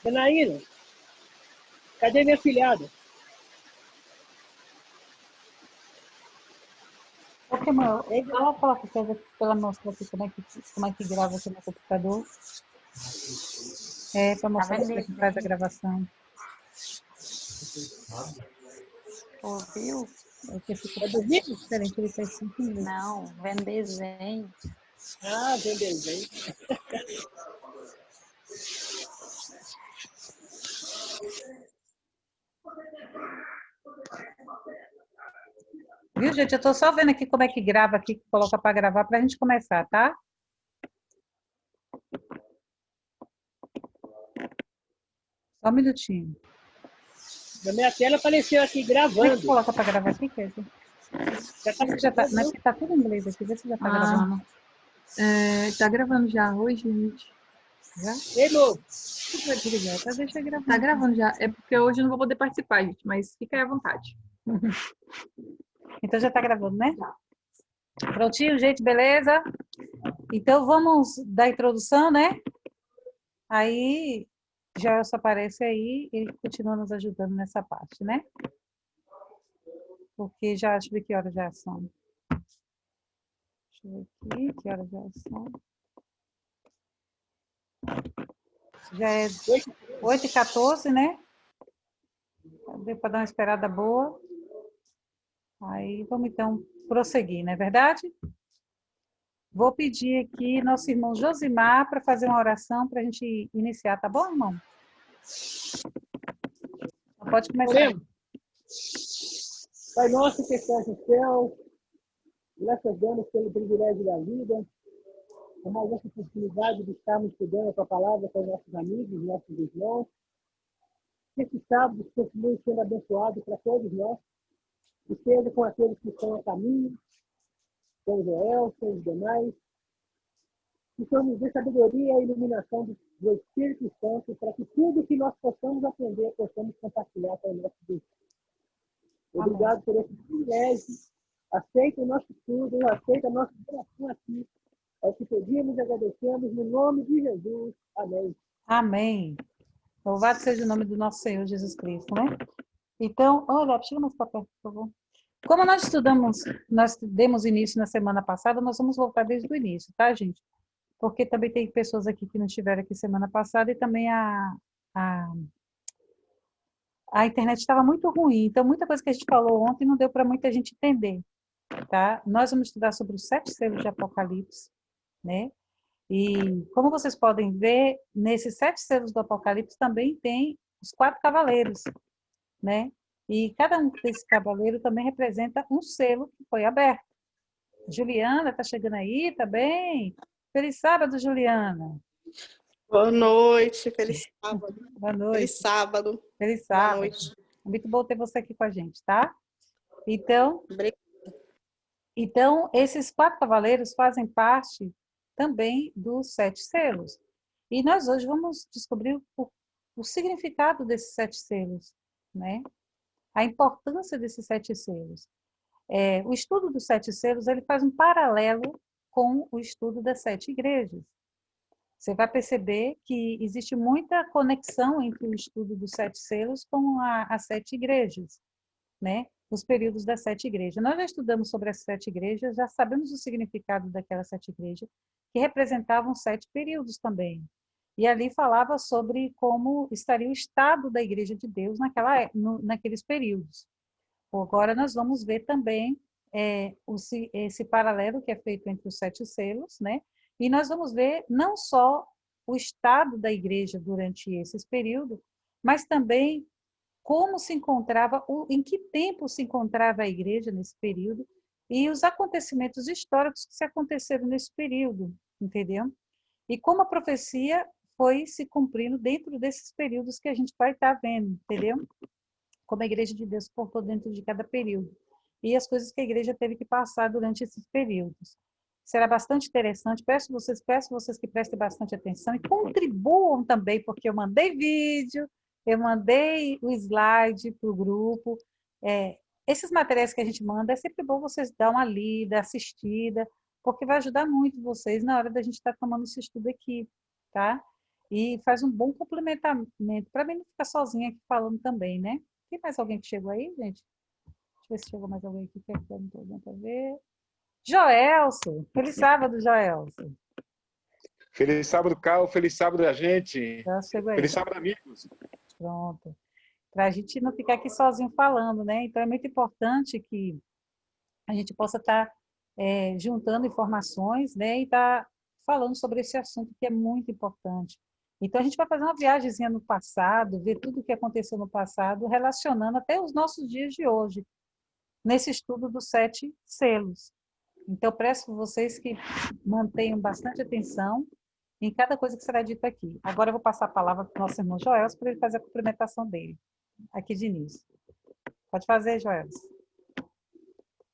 Janaína, cadê minha filhada? Ok, amor, Hein? só coloca coisa pela mostra aqui como é que grava aqui no computador. É, para Tá mostrar vendo como é que faz a desenho? gravação. Ouviu? É que esse Tá computador é dormindo? diferente, ele faz sempre em inglês. Não, vendo desenho. Ah, vem desenho. Viu, gente? Eu estou só vendo aqui como é que grava aqui, que coloca para gravar, para a gente começar, tá? Só um minutinho. Na minha tela apareceu aqui Como é que gravando. coloca para gravar aqui, Kézia? Já tá Vê se já tá, gravando, não é não? porque tá tudo em inglês aqui, vê se já tá gravando. Tá gravando já. Oi, gente. Já? Ei, novo. Vou desligar, tá? Deixa Tá gravando. gravando já. É porque hoje eu não vou poder participar, gente, mas fica aí à vontade. Então já tá gravando, né? Prontinho, gente, beleza? Então vamos dar a introdução, né? Aí Gelson aparece aí e continua nos ajudando nessa parte, né? Porque já deixa eu ver que horas já são. Deixa eu ver aqui, que horas já são. Já é 8h14, né? Deu para dar uma esperada boa. Aí vamos então prosseguir, não é verdade? Vou pedir aqui nosso irmão Josimar para fazer uma oração para a gente iniciar, tá bom, irmão? Então pode começar. Oremos. Pai nosso que estás no céu, graças damos pelo privilégio da vida, por mais essa oportunidade de estarmos estudando a tua palavra com nossos amigos, nossos irmãos. Que esse sábado continue sendo abençoado para todos nós, e seja com aqueles que estão a caminho, com o Joel, com os demais, que só nos dê sabedoria e iluminação do Espírito Santo para que tudo que nós possamos aprender, possamos compartilhar com o nosso Deus. Obrigado por esse privilégio. Aceita o nosso estudo, aceita a nossa oração aqui. É o que pedimos e agradecemos no nome de Jesus. Amém. Amém. Louvado seja o nome do nosso Senhor Jesus Cristo, né? Então, olha, chega mais para perto, por favor. Como nós demos início na semana passada, nós vamos voltar desde o início, tá, gente? Porque também tem pessoas aqui que não estiveram aqui semana passada e também a, a internet estava muito ruim, então muita coisa que a gente falou ontem não deu para muita gente entender, tá? Nós vamos estudar sobre os 7 selos de Apocalipse, né? E como vocês podem ver, nesses 7 selos do Apocalipse também tem os 4 cavaleiros, né? E cada um desses cavaleiros também representa um selo que foi aberto. Juliana, tá chegando aí, tá bem? Feliz sábado, Juliana. Boa noite, feliz sábado. Boa noite. Feliz sábado. Feliz Boa sábado. noite. Muito bom ter você aqui com a gente, tá? Então, Obrigada. esses 4 cavaleiros fazem parte também dos 7 selos. E nós hoje vamos descobrir o significado desses 7 selos, né? A importância desses 7 selos. O estudo dos 7 selos, ele faz um paralelo com o estudo das 7 igrejas. Você vai perceber que existe muita conexão entre o estudo dos 7 selos com as 7 igrejas, né? Os períodos das 7 igrejas. Nós já estudamos sobre as 7 igrejas, já sabemos o significado daquelas 7 igrejas, que representavam 7 períodos também. E ali falava sobre como estaria o estado da igreja de Deus naqueles períodos. Agora nós vamos ver também esse paralelo que é feito entre os 7 selos, né? E nós vamos ver não só o estado da igreja durante esses períodos, mas também como se encontrava, em que tempo se encontrava a igreja nesse período e os acontecimentos históricos que se aconteceram nesse período, entendeu? E como a profecia foi se cumprindo dentro desses períodos que a gente vai estar vendo, entendeu? Como a igreja de Deus se portou dentro de cada período e as coisas que a igreja teve que passar durante esses períodos. Será bastante interessante. Peço vocês que prestem bastante atenção e contribuam também, porque eu mandei vídeo, eu mandei o slide para o grupo. Esses materiais que a gente manda, é sempre bom vocês dar uma lida, assistida, porque vai ajudar muito vocês na hora da gente estar tomando esse estudo aqui, tá? e faz um bom complementamento, para mim não ficar sozinha aqui falando também, né? Tem mais alguém que chegou aí, gente? Deixa eu ver se chegou mais alguém aqui que eu não estou dando para ver. Joelso! Feliz sábado, Joelso. Feliz sábado, Cal. Feliz sábado a gente. Já chegou aí. Feliz sábado, amigos. Pronto. Para a gente não ficar aqui sozinho falando, né? Então é muito importante que a gente possa estar juntando informações, né? E estar falando sobre esse assunto que é muito importante. Então a gente vai fazer uma viagemzinha no passado, ver tudo o que aconteceu no passado, relacionando até os nossos dias de hoje, nesse estudo dos 7 selos. Então, peço a vocês que mantenham bastante atenção em cada coisa que será dita aqui. Agora eu vou passar a palavra para o nosso irmão Joelso para ele fazer a cumprimentação dele, aqui de início. Pode fazer, Joelso.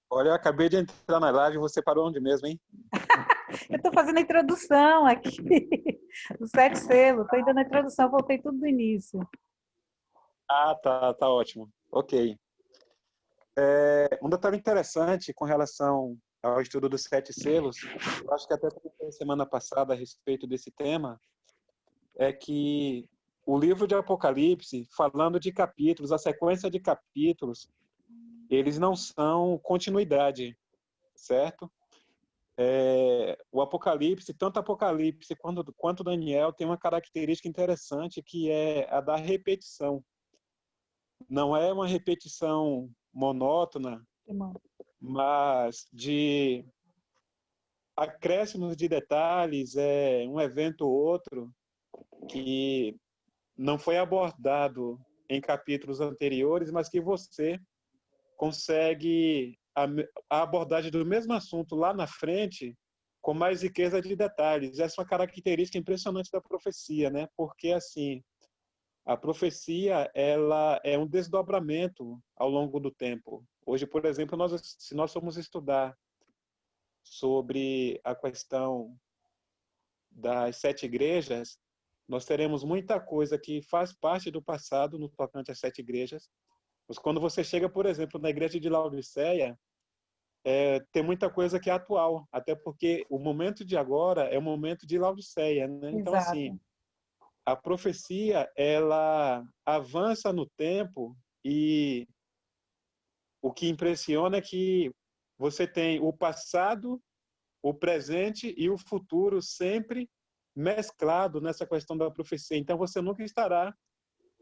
Olha, eu acabei de entrar na live, você parou onde mesmo, hein? Eu estou fazendo a introdução aqui, dos 7 selos. Estou ainda na introdução, voltei tudo do início. Ah, tá ótimo. Ok. Um detalhe interessante com relação ao estudo dos 7 selos, eu acho que até semana passada a respeito desse tema, é que o livro de Apocalipse, falando de capítulos, a sequência de capítulos, eles não são continuidade, certo? O Apocalipse, tanto Apocalipse quanto Daniel, tem uma característica interessante que é a da repetição. Não é uma repetição monótona, mas de acréscimos de detalhes, um evento ou outro que não foi abordado em capítulos anteriores, mas que você consegue a abordagem do mesmo assunto lá na frente com mais riqueza de detalhes. Essa é uma característica impressionante da profecia, né? Porque assim, a profecia ela é um desdobramento ao longo do tempo. Hoje, por exemplo, se nós formos estudar sobre a questão das 7 igrejas, nós teremos muita coisa que faz parte do passado no tocante às 7 igrejas. Mas quando você chega, por exemplo, na igreja de Laodiceia, tem muita coisa que é atual, até porque o momento de agora é o momento de Laodiceia, né? Então, Exato. assim, a profecia, ela avança no tempo e o que impressiona é que você tem o passado, o presente e o futuro sempre mesclado nessa questão da profecia. Então, você nunca estará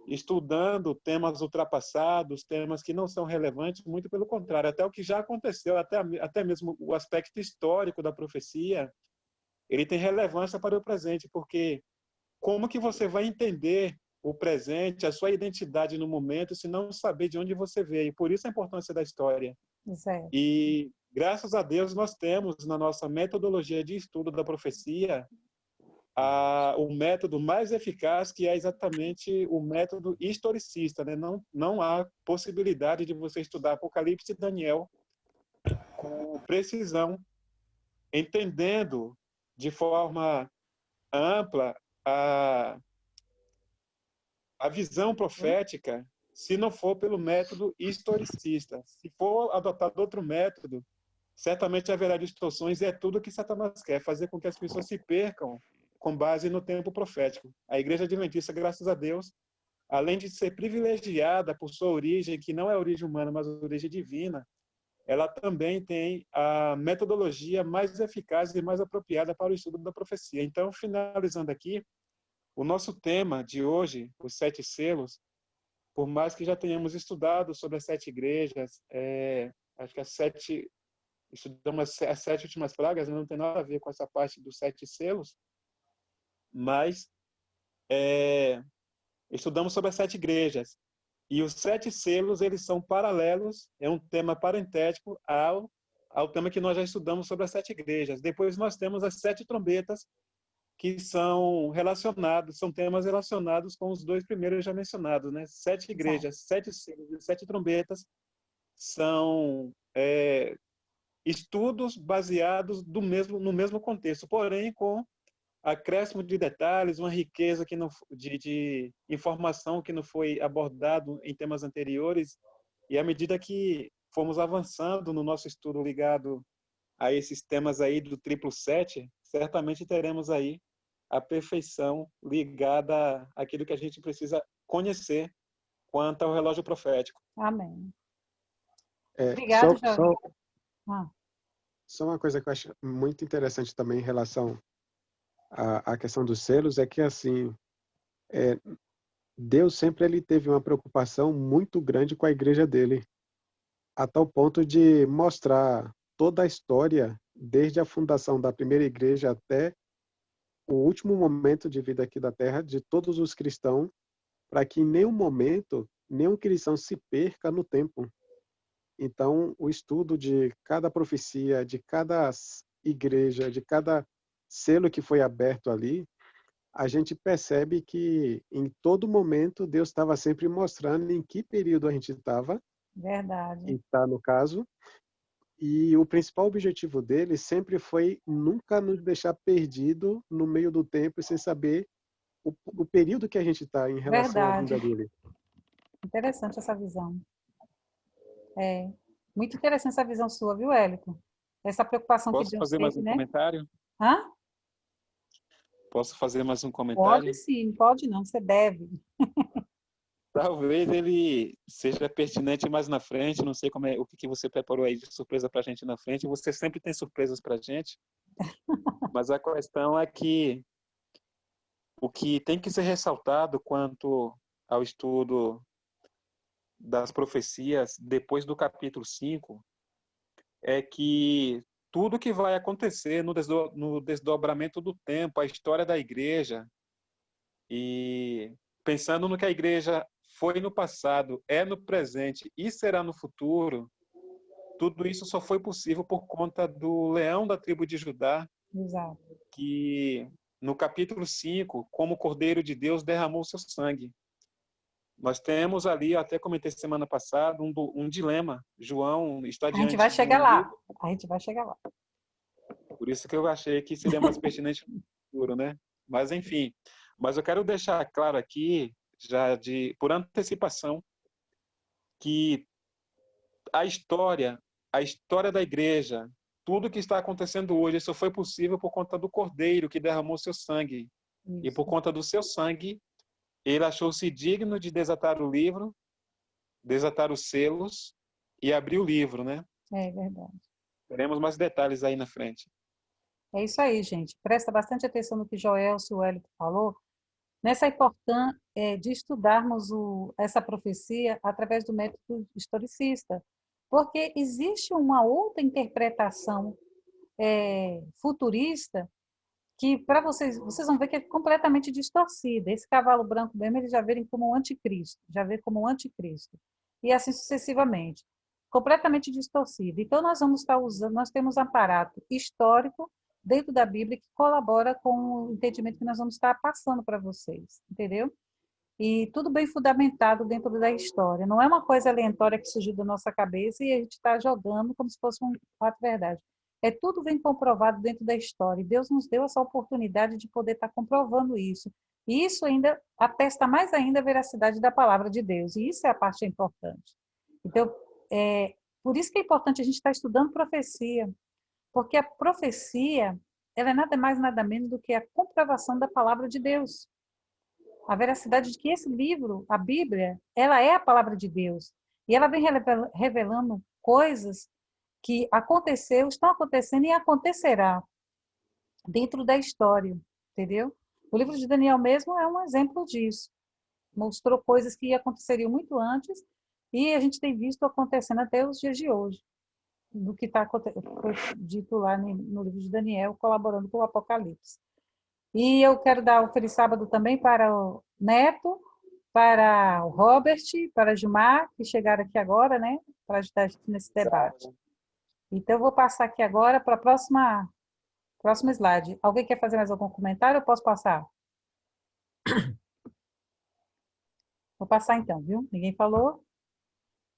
estudando temas ultrapassados, temas que não são relevantes, muito pelo contrário, até o que já aconteceu, até mesmo o aspecto histórico da profecia, ele tem relevância para o presente, porque como que você vai entender o presente, a sua identidade no momento, se não saber de onde você veio? Por isso a importância da história. Exato. E, graças a Deus, nós temos na nossa metodologia de estudo da profecia o método mais eficaz, que é exatamente o método historicista, né? Não há possibilidade de você estudar Apocalipse e Daniel com precisão, entendendo de forma ampla a visão profética, se não for pelo método historicista. Se for adotado outro método, certamente haverá distorções, e é tudo que Satanás quer, fazer com que as pessoas se percam com base no tempo profético. A Igreja Adventista, graças a Deus, além de ser privilegiada por sua origem, que não é origem humana, mas origem divina, ela também tem a metodologia mais eficaz e mais apropriada para o estudo da profecia. Então, finalizando aqui, o nosso tema de hoje, os 7 selos, por mais que já tenhamos estudado sobre as 7 igrejas, acho que estudamos as 7 últimas pragas, não tem nada a ver com essa parte dos 7 selos, mas estudamos sobre as 7 igrejas. E os 7 selos, eles são paralelos, é um tema parentético ao tema que nós já estudamos sobre as 7 igrejas. Depois nós temos as 7 trombetas, que são temas relacionados com os 2 primeiros já mencionados, né? 7 igrejas, 7 selos e 7 trombetas são estudos baseados no mesmo contexto, porém com acréscimo de detalhes, uma riqueza de informação que não foi abordado em temas anteriores, e à medida que fomos avançando no nosso estudo ligado a esses temas aí do triplo 7, certamente teremos aí a perfeição ligada àquilo que a gente precisa conhecer quanto ao relógio profético. Amém. Só, Obrigada, Jorge. Ah, só uma coisa que eu acho muito interessante também em relação à questão dos selos é que, assim, Deus sempre ele teve uma preocupação muito grande com a igreja dele, a tal ponto de mostrar toda a história, desde a fundação da primeira igreja até o último momento de vida aqui da Terra, de todos os cristãos, para que em nenhum momento nenhum cristão se perca no tempo. Então, o estudo de cada profecia, de cada igreja, de cada selo que foi aberto ali, a gente percebe que em todo momento Deus estava sempre mostrando em que período a gente estava, verdade. e está no caso, e o principal objetivo dele sempre foi nunca nos deixar perdido no meio do tempo sem saber o período que a gente está em relação à Verdade. vinda dele. Interessante essa visão. É. Muito interessante essa visão sua, viu, Hélio? Essa preocupação que Posso Deus fazer mais teve, um né? comentário? Hã? Posso fazer mais um Pode comentário? sim, pode não, você deve. Talvez ele seja pertinente mais na frente, não sei o que você preparou aí de surpresa para a gente na frente. Você sempre tem surpresas para a gente, mas a questão é que o que tem que ser ressaltado quanto ao estudo das profecias depois do capítulo 5 é que tudo que vai acontecer no desdobramento do tempo, a história da igreja, e pensando no que a igreja foi no passado, é no presente e será no futuro, tudo isso só foi possível por conta do leão da tribo de Judá, Exato. que no capítulo 5, como Cordeiro de Deus, derramou seu sangue. Nós temos ali, até comentei semana passada, um dilema. João está A gente vai diante de chegar um lá. livro, A gente vai chegar lá. por isso que eu achei que seria mais pertinente no futuro, né? Mas, enfim. Mas eu quero deixar claro aqui, por antecipação, que a história da igreja, tudo que está acontecendo hoje, isso foi possível por conta do Cordeiro que derramou seu sangue. E por Isso. conta do seu sangue, ele achou-se digno de desatar o livro, desatar os selos e abrir o livro, né? É verdade. Teremos mais detalhes aí na frente. É isso aí, gente. Presta bastante atenção no que Joelso e o Hélio falou, nessa importância de estudarmos essa profecia através do método historicista, porque existe uma outra interpretação futurista que para vocês vão ver que é completamente distorcida. Esse cavalo branco mesmo, eles já verem como um anticristo, já vê como um anticristo. E assim sucessivamente. Completamente distorcido. Então, nós vamos estar usando, nós temos um aparato histórico dentro da Bíblia que colabora com o entendimento que nós vamos estar passando para vocês, entendeu? E tudo bem fundamentado dentro da história. Não é uma coisa aleatória que surgiu da nossa cabeça e a gente está jogando como se fosse um fato verdade. É tudo bem comprovado dentro da história. E Deus nos deu essa oportunidade de poder estar comprovando isso. E isso ainda atesta mais ainda a veracidade da palavra de Deus. E isso é a parte importante. Então, por isso que é importante a gente estar estudando profecia. Porque a profecia, ela é nada mais, nada menos do que a comprovação da palavra de Deus. A veracidade de que esse livro, a Bíblia, ela é a palavra de Deus. E ela vem revelando coisas que aconteceu, estão acontecendo e acontecerá dentro da história, entendeu? O livro de Daniel mesmo é um exemplo disso. Mostrou coisas que aconteceriam muito antes e a gente tem visto acontecendo até os dias de hoje, do que foi dito lá no livro de Daniel, colaborando com o Apocalipse. E eu quero dar um feliz sábado também para o Neto, para o Robert, para a Gilmar, que chegaram aqui agora, né, para ajudar nesse debate. Então, eu vou passar aqui agora para a próxima slide. Alguém quer fazer mais algum comentário? Eu posso passar? Vou passar então, viu? Ninguém falou?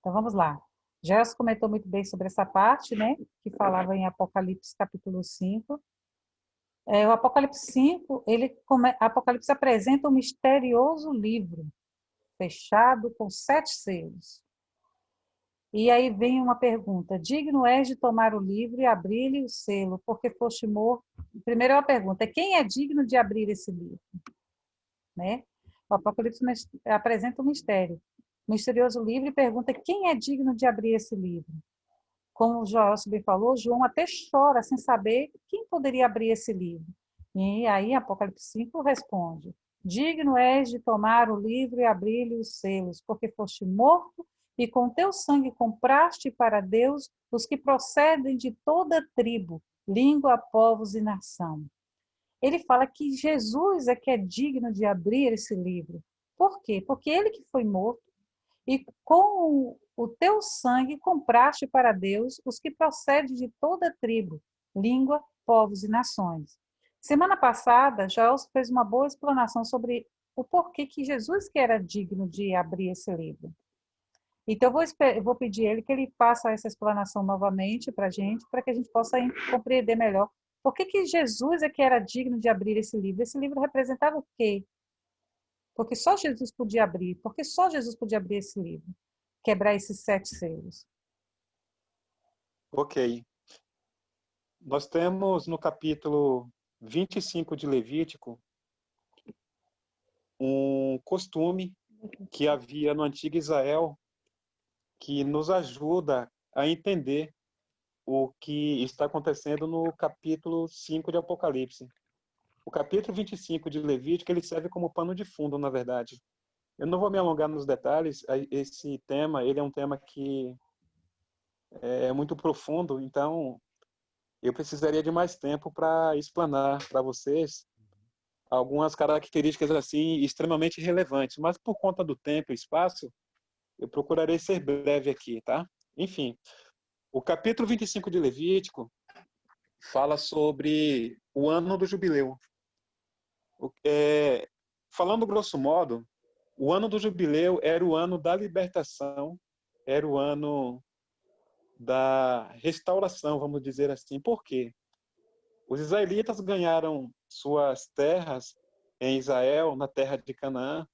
Então, vamos lá. Gelson comentou muito bem sobre essa parte, né? Que falava em Apocalipse capítulo 5. O Apocalipse 5, Apocalipse apresenta um misterioso livro, fechado com 7 selos. E aí vem uma pergunta: digno és de tomar o livro e abrir-lhe o selo, porque foste morto. Primeiro a pergunta: quem é digno de abrir esse livro? Né? O Apocalipse apresenta um mistério. O misterioso livro e pergunta: quem é digno de abrir esse livro? Como o Joelson bem falou, João até chora sem saber quem poderia abrir esse livro. E aí Apocalipse 5 responde: digno és de tomar o livro e abrir-lhe os selos, porque foste morto e com teu sangue compraste para Deus os que procedem de toda tribo, língua, povos e nação. Ele fala que Jesus é que é digno de abrir esse livro. Por quê? Porque ele que foi morto e com o teu sangue compraste para Deus os que procedem de toda tribo, língua, povos e nações. Semana passada, Joel fez uma boa explanação sobre o porquê que Jesus que era digno de abrir esse livro. Então, eu vou pedir a ele que ele faça essa explanação novamente para que a gente possa compreender melhor por que Jesus é que era digno de abrir esse livro. Esse livro representava o quê? Porque só Jesus podia abrir. Porque só Jesus podia abrir esse livro. Quebrar esses 7 selos. Ok. Nós temos no capítulo 25 de Levítico um costume que havia no antigo Israel que nos ajuda a entender o que está acontecendo no capítulo 5 de Apocalipse. O capítulo 25 de Levítico, ele serve como pano de fundo, na verdade. Eu não vou me alongar nos detalhes, esse tema, ele é um tema que é muito profundo, então eu precisaria de mais tempo para explanar para vocês algumas características assim extremamente relevantes, mas por conta do tempo e espaço, eu procurarei ser breve aqui, tá? Enfim, o capítulo 25 de Levítico fala sobre o ano do jubileu. Falando grosso modo, o ano do jubileu era o ano da libertação, era o ano da restauração, vamos dizer assim. Por quê? Os israelitas ganharam suas terras em Israel, na terra de Canaã,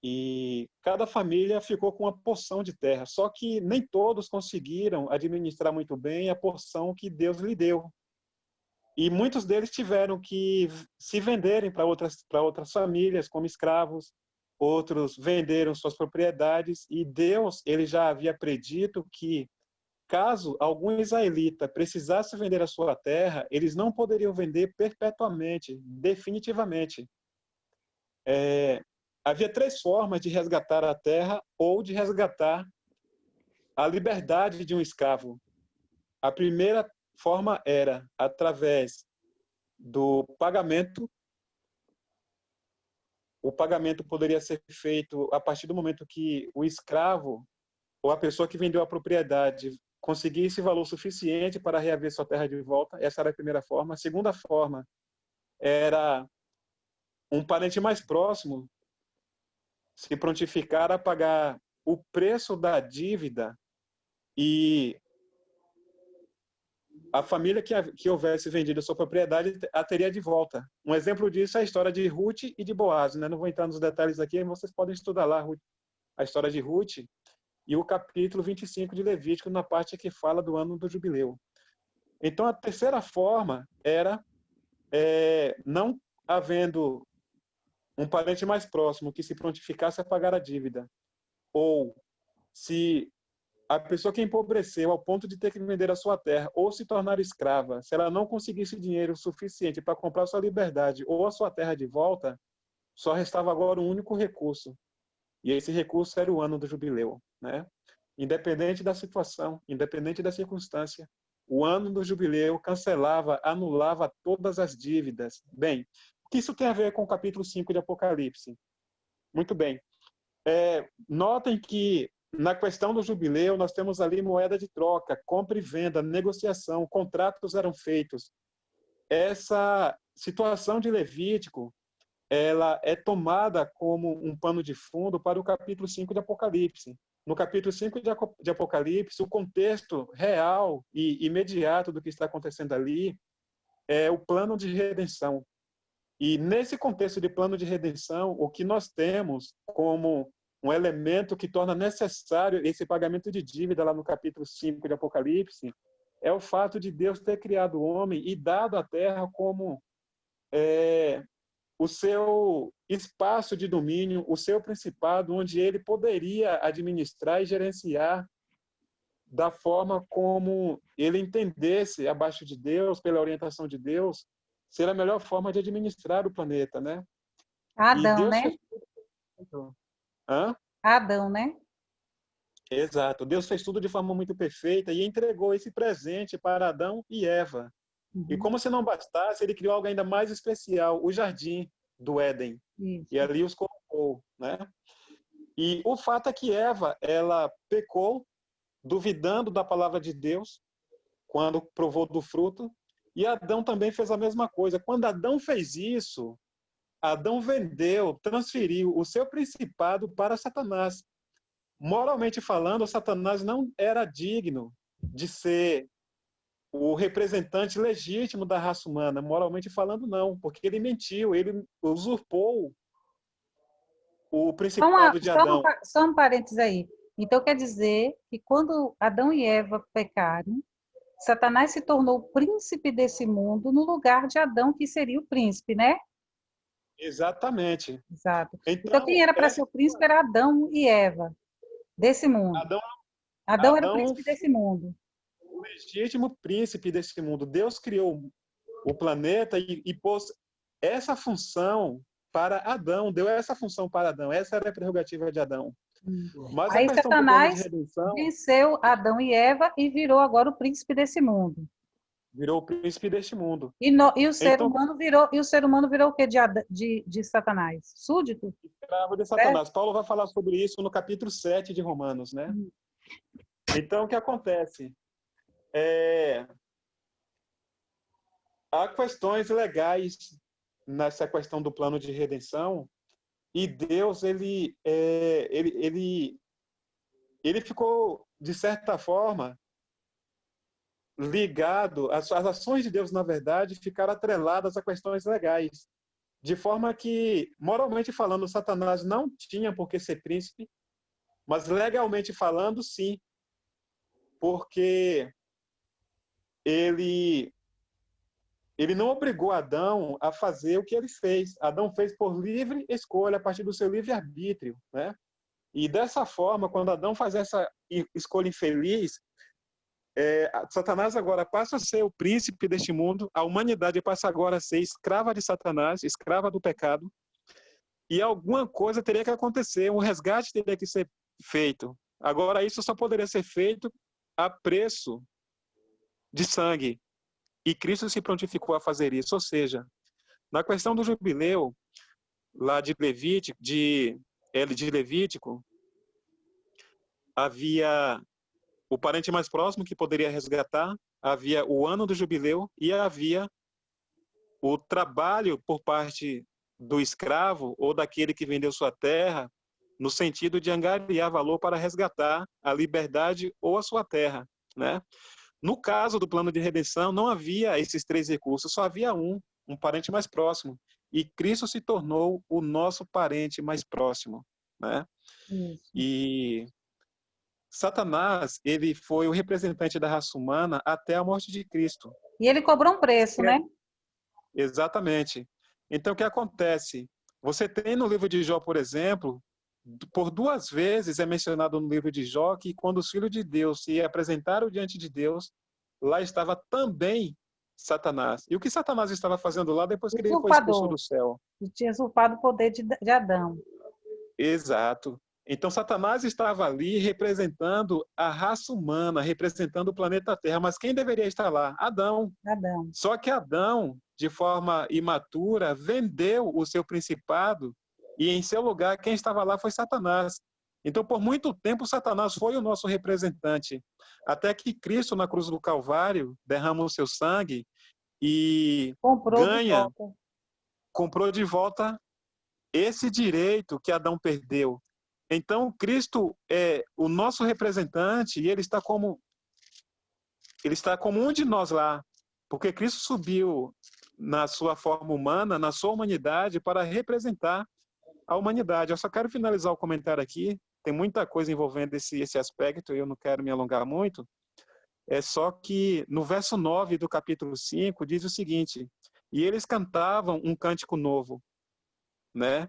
e cada família ficou com uma porção de terra. Só que nem todos conseguiram administrar muito bem a porção que Deus lhe deu. E muitos deles tiveram que se venderem para outras famílias como escravos, outros venderam suas propriedades, e Deus ele já havia predito que caso algum israelita precisasse vender a sua terra, eles não poderiam vender perpetuamente, definitivamente. Havia 3 formas de resgatar a terra ou de resgatar a liberdade de um escravo. A primeira forma era através do pagamento. O pagamento poderia ser feito a partir do momento que o escravo ou a pessoa que vendeu a propriedade conseguisse valor suficiente para reaver sua terra de volta. Essa era a primeira forma. A segunda forma era um parente mais próximo se prontificar a pagar o preço da dívida e a família que houvesse vendido a sua propriedade a teria de volta. Um exemplo disso é a história de Ruth e de Boaz, né? Não vou entrar nos detalhes aqui, mas vocês podem estudar lá a história de Ruth e o capítulo 25 de Levítico, na parte que fala do ano do jubileu. Então, a terceira forma era, não havendo um parente mais próximo que se prontificasse a pagar a dívida, ou se a pessoa que empobreceu ao ponto de ter que vender a sua terra ou se tornar escrava, se ela não conseguisse dinheiro suficiente para comprar sua liberdade ou a sua terra de volta, só restava agora um único recurso. E esse recurso era o ano do jubileu, né? Independente da situação, independente da circunstância, o ano do jubileu cancelava, anulava todas as dívidas. Bem, o que isso tem a ver com o capítulo 5 de Apocalipse? Muito bem. Notem que na questão do jubileu nós temos ali moeda de troca, compra e venda, negociação, contratos eram feitos. Essa situação de Levítico, ela é tomada como um pano de fundo para o capítulo 5 de Apocalipse. No capítulo 5 de Apocalipse, o contexto real e imediato do que está acontecendo ali é o plano de redenção. E nesse contexto de plano de redenção, o que nós temos como um elemento que torna necessário esse pagamento de dívida lá no capítulo 5 de Apocalipse, é o fato de Deus ter criado o homem e dado à terra como o seu espaço de domínio, o seu principado, onde ele poderia administrar e gerenciar da forma como ele entendesse, abaixo de Deus, pela orientação de Deus, ser a melhor forma de administrar o planeta, né? E Adão, Deus né? fez tudo. Hã? Adão, né? Exato. Deus fez tudo de forma muito perfeita e entregou esse presente para Adão e Eva. E Uhum. como se não bastasse, ele criou algo ainda mais especial, o jardim do Éden. Isso. E ali os colocou, né? E o fato é que Eva, ela pecou, duvidando da palavra de Deus, quando provou do fruto, e Adão também fez a mesma coisa. Quando Adão fez isso, Adão vendeu, transferiu o seu principado para Satanás. Moralmente falando, Satanás não era digno de ser o representante legítimo da raça humana. Moralmente falando, não, porque ele mentiu, ele usurpou o principado de Adão. Só um parênteses aí. Então, quer dizer que quando Adão e Eva pecaram, Satanás se tornou o príncipe desse mundo no lugar de Adão, que seria o príncipe, né? Exatamente. Exato. Então, Então, quem era para ser o príncipe era Adão e Eva, desse mundo. Adão era o príncipe desse mundo. O legítimo príncipe desse mundo. Deus criou o planeta e pôs essa função para Adão, deu essa função para Adão. Essa era a prerrogativa de Adão. Mas Aí a questão do plano Satanás de redenção venceu Adão e Eva e virou agora o príncipe desse mundo. virou o príncipe deste mundo. E o ser Então, humano virou o quê de Satanás? Súdito? escravo de Satanás. Paulo vai falar sobre isso no capítulo 7 de Romanos, né? Então, o que acontece? Há questões legais nessa questão do plano de redenção, e Deus, ele ficou, de certa forma, ligado, as ações de Deus, na verdade, ficaram atreladas a questões legais, de forma que, moralmente falando, Satanás não tinha por que ser príncipe, mas legalmente falando, sim, porque ele não obrigou Adão a fazer o que ele fez. Adão fez por livre escolha, a partir do seu livre-arbítrio, né? E dessa forma, quando Adão faz essa escolha infeliz, Satanás agora passa a ser o príncipe deste mundo, a humanidade passa agora a ser escrava de Satanás, escrava do pecado, e alguma coisa teria que acontecer, um resgate teria que ser feito. Agora, isso só poderia ser feito a preço de sangue. E Cristo se prontificou a fazer isso. Ou seja, na questão do jubileu, lá de Levítico, havia o parente mais próximo que poderia resgatar, havia o ano do jubileu e havia o trabalho por parte do escravo ou daquele que vendeu sua terra, no sentido de angariar valor para resgatar a liberdade ou a sua terra, né? No caso do plano de redenção, não havia esses três recursos, só havia um parente mais próximo. E Cristo se tornou o nosso parente mais próximo, né? Isso. E Satanás, ele foi o representante da raça humana até a morte de Cristo. E ele cobrou um preço, né? Exatamente. Então, o que acontece? Você tem no livro de Jó, por exemplo, por 2 vezes é mencionado no livro de Jó que quando os filhos de Deus se apresentaram diante de Deus, lá estava também Satanás. E o que Satanás estava fazendo lá depois que ele foi expulso do céu? Ele tinha usurpado o poder de Adão. Exato. Então, Satanás estava ali representando a raça humana, representando o planeta Terra. Mas quem deveria estar lá? Adão. Adão. Só que Adão, de forma imatura, vendeu o seu principado e, em seu lugar, quem estava lá foi Satanás. Então, por muito tempo, Satanás foi o nosso representante. Até que Cristo, na cruz do Calvário, derrama o seu sangue e comprou de volta esse direito que Adão perdeu. Então, Cristo é o nosso representante e ele está como um de nós lá, porque Cristo subiu na sua forma humana, na sua humanidade, para representar a humanidade. Eu só quero finalizar o comentário aqui. Tem muita coisa envolvendo esse aspecto, eu não quero me alongar muito. É só que no verso 9 do capítulo 5 diz o seguinte: e eles cantavam um cântico novo, né?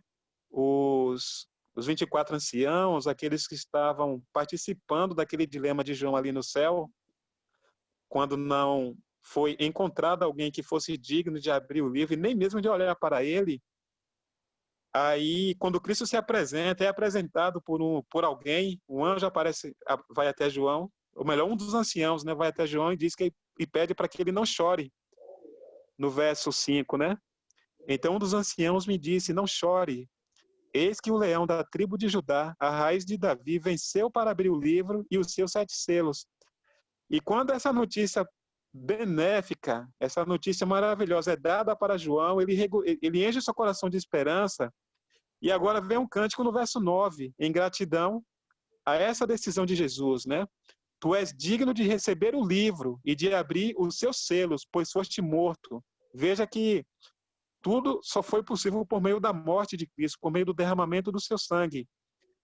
Os 24 anciãos, aqueles que estavam participando daquele dilema de João ali no céu, quando não foi encontrado alguém que fosse digno de abrir o livro e nem mesmo de olhar para ele. Aí, quando Cristo se apresenta, é apresentado por alguém, um anjo aparece, vai até João, ou melhor, um dos anciãos, né, vai até João e diz e pede para que ele não chore, no verso 5, né? Então, um dos anciãos me disse: não chore, eis que o leão da tribo de Judá, a raiz de Davi, venceu para abrir o livro e os seus 7 selos. E quando essa notícia benéfica, essa notícia maravilhosa é dada para João, ele enche seu coração de esperança. E agora vem um cântico no verso 9, em gratidão a essa decisão de Jesus, né? Tu és digno de receber o livro e de abrir os seus selos, pois foste morto. Veja que tudo só foi possível por meio da morte de Cristo, por meio do derramamento do seu sangue.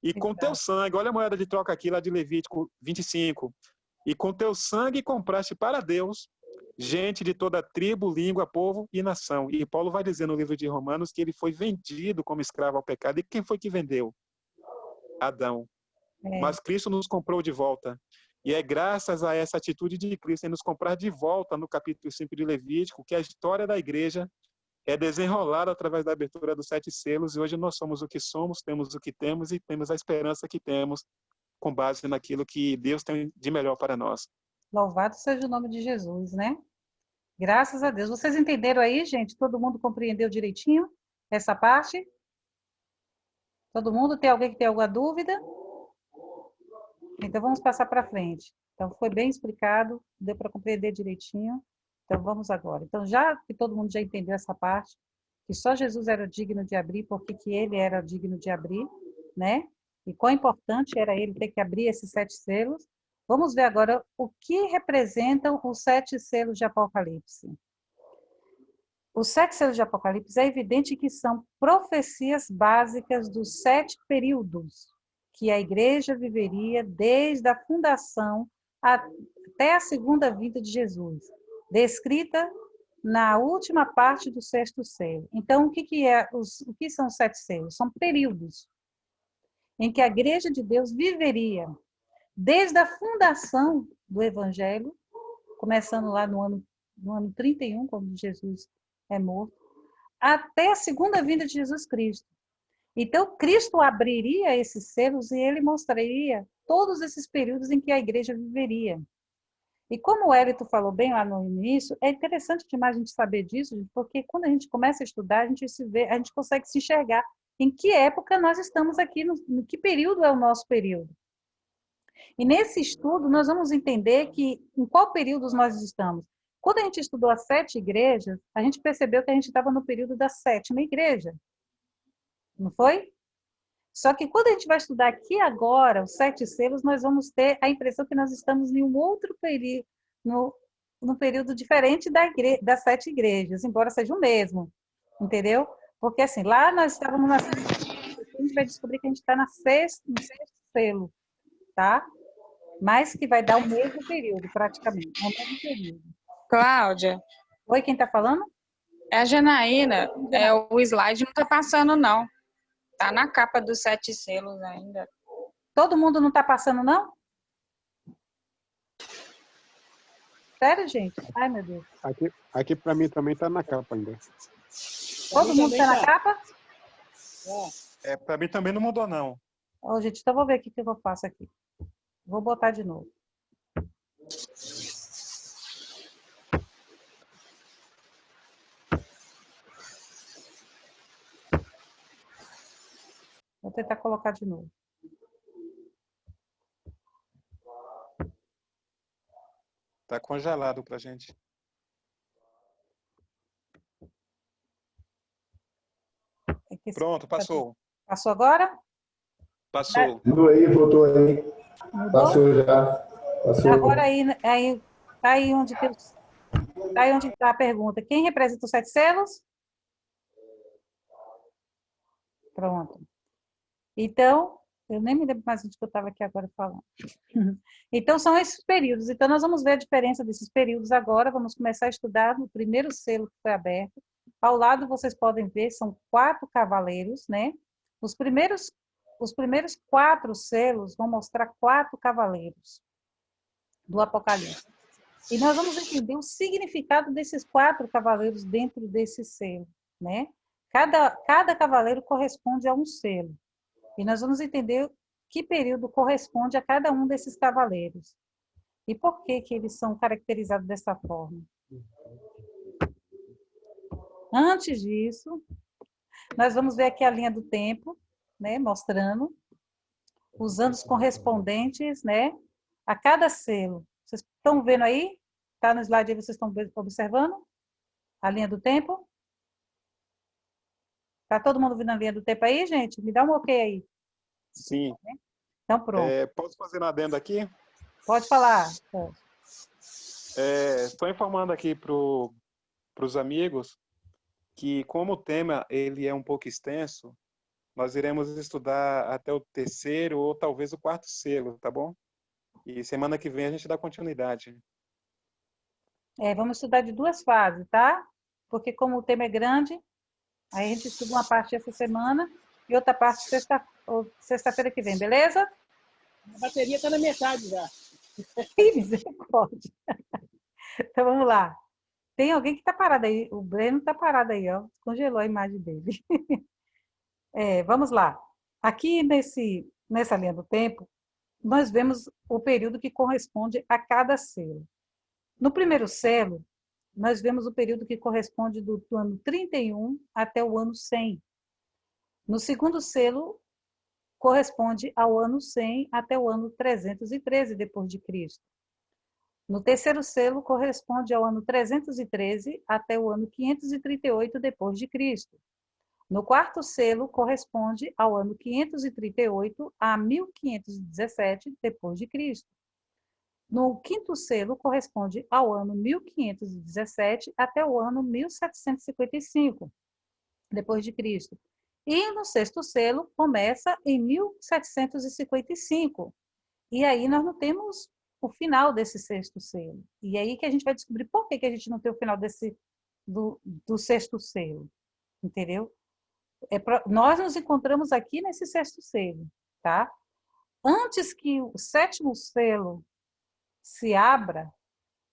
E com teu sangue, olha a moeda de troca aqui lá de Levítico 25. E com teu sangue compraste para Deus gente de toda tribo, língua, povo e nação. E Paulo vai dizer no livro de Romanos que ele foi vendido como escravo ao pecado. E quem foi que vendeu? Adão. Mas Cristo nos comprou de volta. E é graças a essa atitude de Cristo em nos comprar de volta, no capítulo 5 de Levítico, que a história da igreja é desenrolada através da abertura dos 7 selos. E hoje nós somos o que somos, temos o que temos e temos a esperança que temos com base naquilo que Deus tem de melhor para nós. Louvado seja o nome de Jesus, né? Graças a Deus. Vocês entenderam aí, gente? Todo mundo compreendeu direitinho essa parte? Todo mundo? Tem alguém que tem alguma dúvida? Então, vamos passar para frente. Então, foi bem explicado, deu para compreender direitinho. Então, vamos agora. Então, já que todo mundo já entendeu essa parte, que só Jesus era digno de abrir, porque que ele era digno de abrir, né? E quão importante era ele ter que abrir esses 7 selos. Vamos ver agora o que representam os 7 selos de Apocalipse. Os 7 selos de Apocalipse é evidente que são profecias básicas dos 7 períodos que a igreja viveria desde a fundação até a segunda vinda de Jesus, descrita na última parte do 6º selo. Então, o que são os 7 selos? São períodos em que a igreja de Deus viveria desde a fundação do Evangelho, começando lá no ano 31, quando Jesus é morto, até a segunda vinda de Jesus Cristo. Então, Cristo abriria esses selos e ele mostraria todos esses períodos em que a igreja viveria. E como o Hélito falou bem lá no início, é interessante demais a gente saber disso, porque quando a gente começa a estudar, a gente consegue se enxergar em que época nós estamos aqui, no que período é o nosso período. E nesse estudo, nós vamos entender em qual período nós estamos. Quando a gente estudou as 7 igrejas, a gente percebeu que a gente estava no período da 7ª igreja. Não foi? Só que quando a gente vai estudar aqui agora, os 7 selos, nós vamos ter a impressão que nós estamos em um outro período, num período diferente das 7 igrejas, embora seja o mesmo. Entendeu? Porque assim, lá nós estávamos na 7ª, a gente vai descobrir que a gente está no 6º selo. Tá? Mas que vai dar o mesmo período, praticamente. O mesmo período. Cláudia. Oi, quem está falando? É a Janaína. O slide não está passando, não. Está na capa dos 7 selos ainda. Todo mundo não está passando, não? Sério, gente? Ai, meu Deus. Aqui para mim também está na capa ainda. Todo mundo está na capa? Para mim também não mudou, não. Ó, gente, então vou ver o que eu faço aqui. Vou botar de novo. Vou tentar colocar de novo. Tá congelado pra gente. Pronto, passou. Passou agora? Passou. Mudou aí, voltou aí. Mudou? Passou já. Passou. Agora aí onde está a pergunta. Quem representa os 7 selos? Pronto. Então, eu nem me lembro mais onde que eu estava aqui agora falando. Então, são esses períodos. Então, nós vamos ver a diferença desses períodos agora. Vamos começar a estudar no primeiro selo que foi aberto. Ao lado, vocês podem ver, são 4 cavaleiros, né? Os primeiros 4 selos vão mostrar 4 cavaleiros do Apocalipse. E nós vamos entender o significado desses 4 cavaleiros dentro desse selo, né? Cada cavaleiro corresponde a um selo. E nós vamos entender que período corresponde a cada um desses cavaleiros. E por que que eles são caracterizados dessa forma. Antes disso, nós vamos ver aqui a linha do tempo, né, mostrando os anos correspondentes, né, a cada selo. Vocês estão vendo aí? Está no slide aí, vocês estão observando? A linha do tempo? Está todo mundo vendo a linha do tempo aí, gente? Me dá um ok aí. Sim. Então, pronto. Posso fazer um adendo aqui? Pode falar. Estou informando aqui para os amigos que, como o tema ele é um pouco extenso, nós iremos estudar até o 3º ou talvez o 4º selo, tá bom? E semana que vem a gente dá continuidade. Vamos estudar de 2 fases, tá? Porque como o tema é grande, aí a gente estuda uma parte essa semana e outra parte sexta-feira que vem, beleza? A bateria está na metade já. Que misericórdia. Então, vamos lá. Tem alguém que está parado aí. O Breno está parado aí, ó. Congelou a imagem dele. Vamos lá. Aqui nessa linha do tempo, nós vemos o período que corresponde a cada selo. No primeiro selo, nós vemos o período que corresponde do ano 31 até o ano 100. No segundo selo, corresponde ao ano 100 até o ano 313 depois de Cristo. No terceiro selo, corresponde ao ano 313 até o ano 538 depois de Cristo. No quarto selo, corresponde ao ano 538 a 1517 depois de Cristo. No quinto selo, corresponde ao ano 1517 até o ano 1755 depois de Cristo. E no sexto selo, começa em 1755. E aí nós não temos o final desse sexto selo. E aí que a gente vai descobrir por que a gente não tem o final do sexto selo. Entendeu? Nós nos encontramos aqui nesse sexto selo, tá? Antes que o sétimo selo se abra,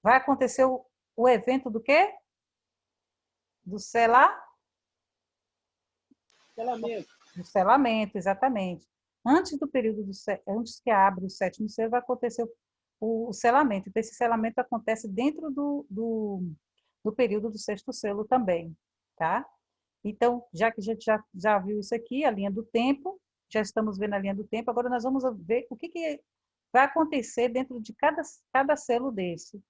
vai acontecer o evento do quê? Do selamento. Do selamento, exatamente. Antes do período antes que abra o sétimo selo, vai acontecer o selamento. Então, esse selamento acontece dentro do período do sexto selo também, tá? Então, já que a gente já viu isso aqui, a linha do tempo, já estamos vendo a linha do tempo, agora nós vamos ver o que vai acontecer dentro de cada selo desse.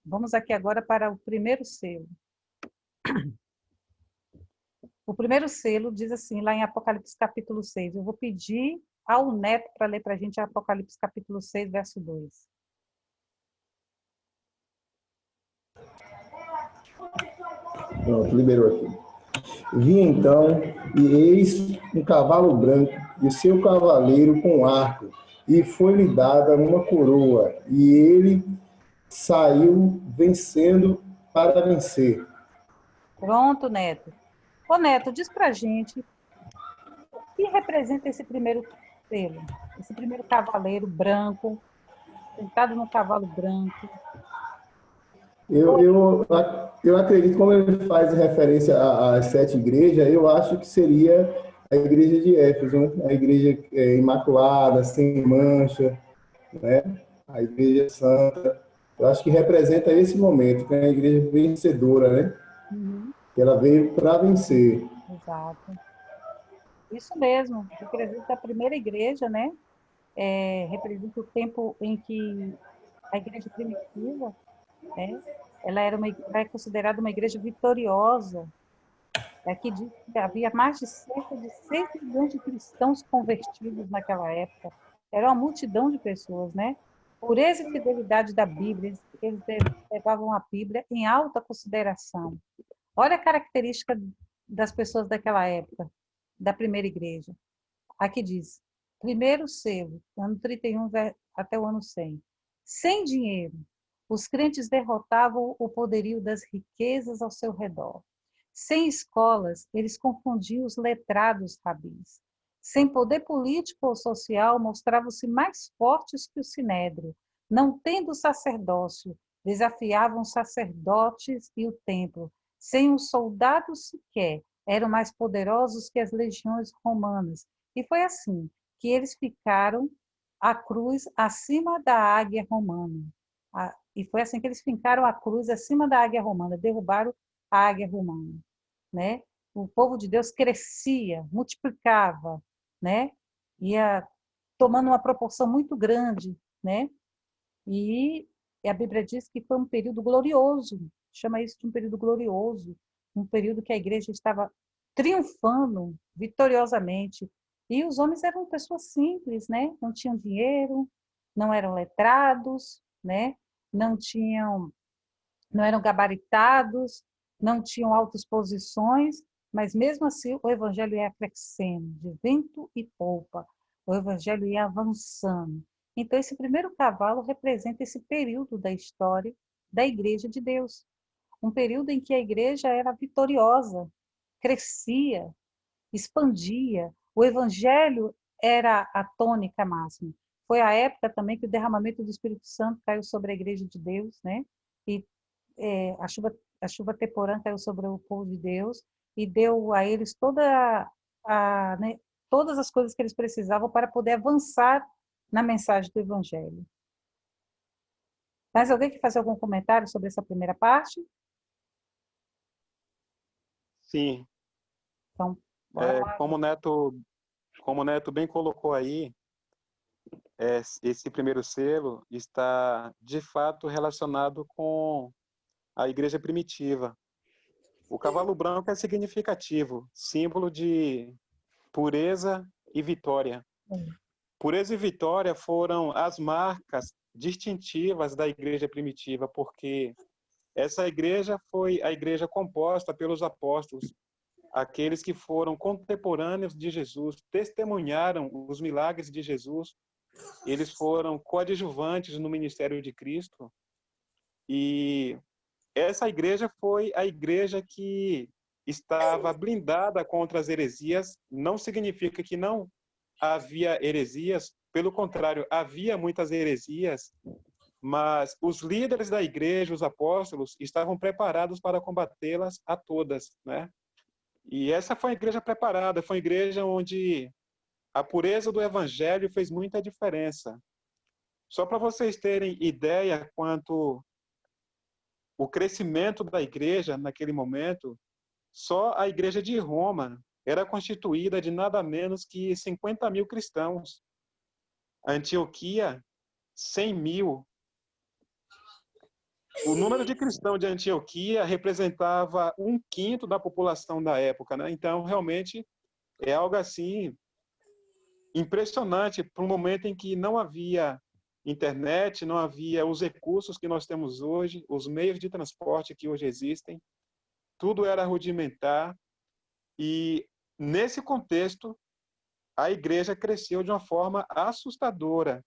Vamos aqui agora para o primeiro selo. O primeiro selo diz assim, lá em Apocalipse capítulo 6. Eu vou pedir ao Neto para ler para a gente Apocalipse capítulo 6, verso 2. Pronto, liberou aqui. Vi então, e eis um cavalo branco, e seu cavaleiro com arco, e foi-lhe dada uma coroa, e ele saiu vencendo para vencer. Pronto, Neto. Ô, Neto, diz pra gente o que representa esse primeiro selo, esse primeiro cavaleiro branco, sentado no cavalo branco. Eu acredito, como ele faz referência às 7 igrejas, eu acho que seria a igreja de Éfeso, né? A igreja imaculada, sem mancha, né? A igreja santa. Eu acho que representa esse momento, que é a igreja vencedora, né? Uhum. Que ela veio para vencer. Exato. Isso mesmo, representa a primeira igreja, né? Representa o tempo em que a igreja primitiva, né? Ela é considerada uma igreja vitoriosa. Aqui diz que havia mais de cerca de 6 milhões de cristãos convertidos naquela época. Era uma multidão de pessoas, né? Pureza e fidelidade da Bíblia, eles levavam a Bíblia em alta consideração. Olha a característica das pessoas daquela época, da primeira igreja. Aqui diz, primeiro selo, ano 31 até o ano 100. Sem dinheiro, os crentes derrotavam o poderio das riquezas ao seu redor. Sem escolas, eles confundiam os letrados rabis. Sem poder político ou social, mostravam-se mais fortes que o sinédrio. Não tendo sacerdócio, desafiavam os sacerdotes e o templo. Sem um soldado sequer, eram mais poderosos que as legiões romanas. E foi assim que eles ficaram a cruz acima da águia romana. E foi assim que eles fincaram a cruz acima da águia romana, derrubaram a águia romana, né? O povo de Deus crescia, multiplicava, né? Ia tomando uma proporção muito grande, né? E a Bíblia diz que foi um período glorioso, chama isso de um período glorioso, um período que a igreja estava triunfando vitoriosamente. E os homens eram pessoas simples, né? Não tinham dinheiro, não eram letrados, né? Não eram gabaritados, não tinham altas posições, mas mesmo assim o evangelho ia crescendo, de vento e polpa. O evangelho ia avançando. Então, esse primeiro cavalo representa esse período da história da Igreja de Deus. Um período em que a igreja era vitoriosa, crescia, expandia. O evangelho era a tônica máxima. Foi a época também que o derramamento do Espírito Santo caiu sobre a Igreja de Deus, né? E a chuva temporã caiu sobre o povo de Deus e deu a eles né, todas as coisas que eles precisavam para poder avançar na mensagem do Evangelho. Mas alguém quer fazer algum comentário sobre essa primeira parte? Sim. Então, bora lá. Como o Neto bem colocou aí, esse primeiro selo está, de fato, relacionado com a igreja primitiva. O cavalo branco é significativo, símbolo de pureza e vitória. Pureza e vitória foram as marcas distintivas da igreja primitiva, porque essa igreja foi a igreja composta pelos apóstolos, aqueles que foram contemporâneos de Jesus, testemunharam os milagres de Jesus, eles foram coadjuvantes no ministério de Cristo, e essa igreja foi a igreja que estava blindada contra as heresias. Não significa que não havia heresias, pelo contrário, havia muitas heresias, mas os líderes da igreja, os apóstolos, estavam preparados para combatê-las a todas, né? E essa foi a igreja preparada, foi a igreja onde a pureza do evangelho fez muita diferença. Só para vocês terem ideia quanto o crescimento da igreja naquele momento, só a igreja de Roma era constituída de nada menos que 50 mil cristãos. A Antioquia, 100 mil. O número de cristãos de Antioquia representava 1/5 da população da época, né? Então, realmente, é algo assim impressionante para um momento em que não havia internet, não havia os recursos que nós temos hoje, os meios de transporte que hoje existem, tudo era rudimentar, e nesse contexto a igreja cresceu de uma forma assustadora.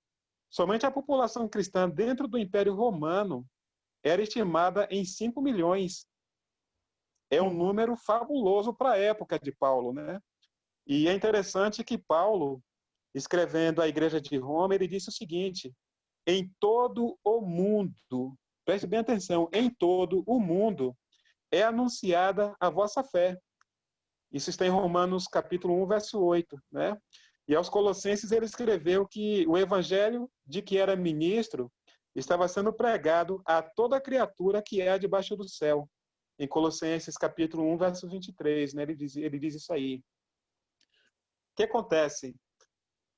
Somente a população cristã dentro do Império Romano era estimada em 5 milhões. É um número fabuloso para a época de Paulo, né? E é interessante que Paulo, escrevendo à igreja de Roma, ele disse o seguinte: em todo o mundo, preste bem atenção, em todo o mundo é anunciada a vossa fé. Isso está em Romanos capítulo 1, verso 8, né? E aos Colossenses ele escreveu que o evangelho de que era ministro estava sendo pregado a toda criatura que é debaixo do céu. Em Colossenses capítulo 1, verso 23, né? Ele diz isso aí. O que acontece?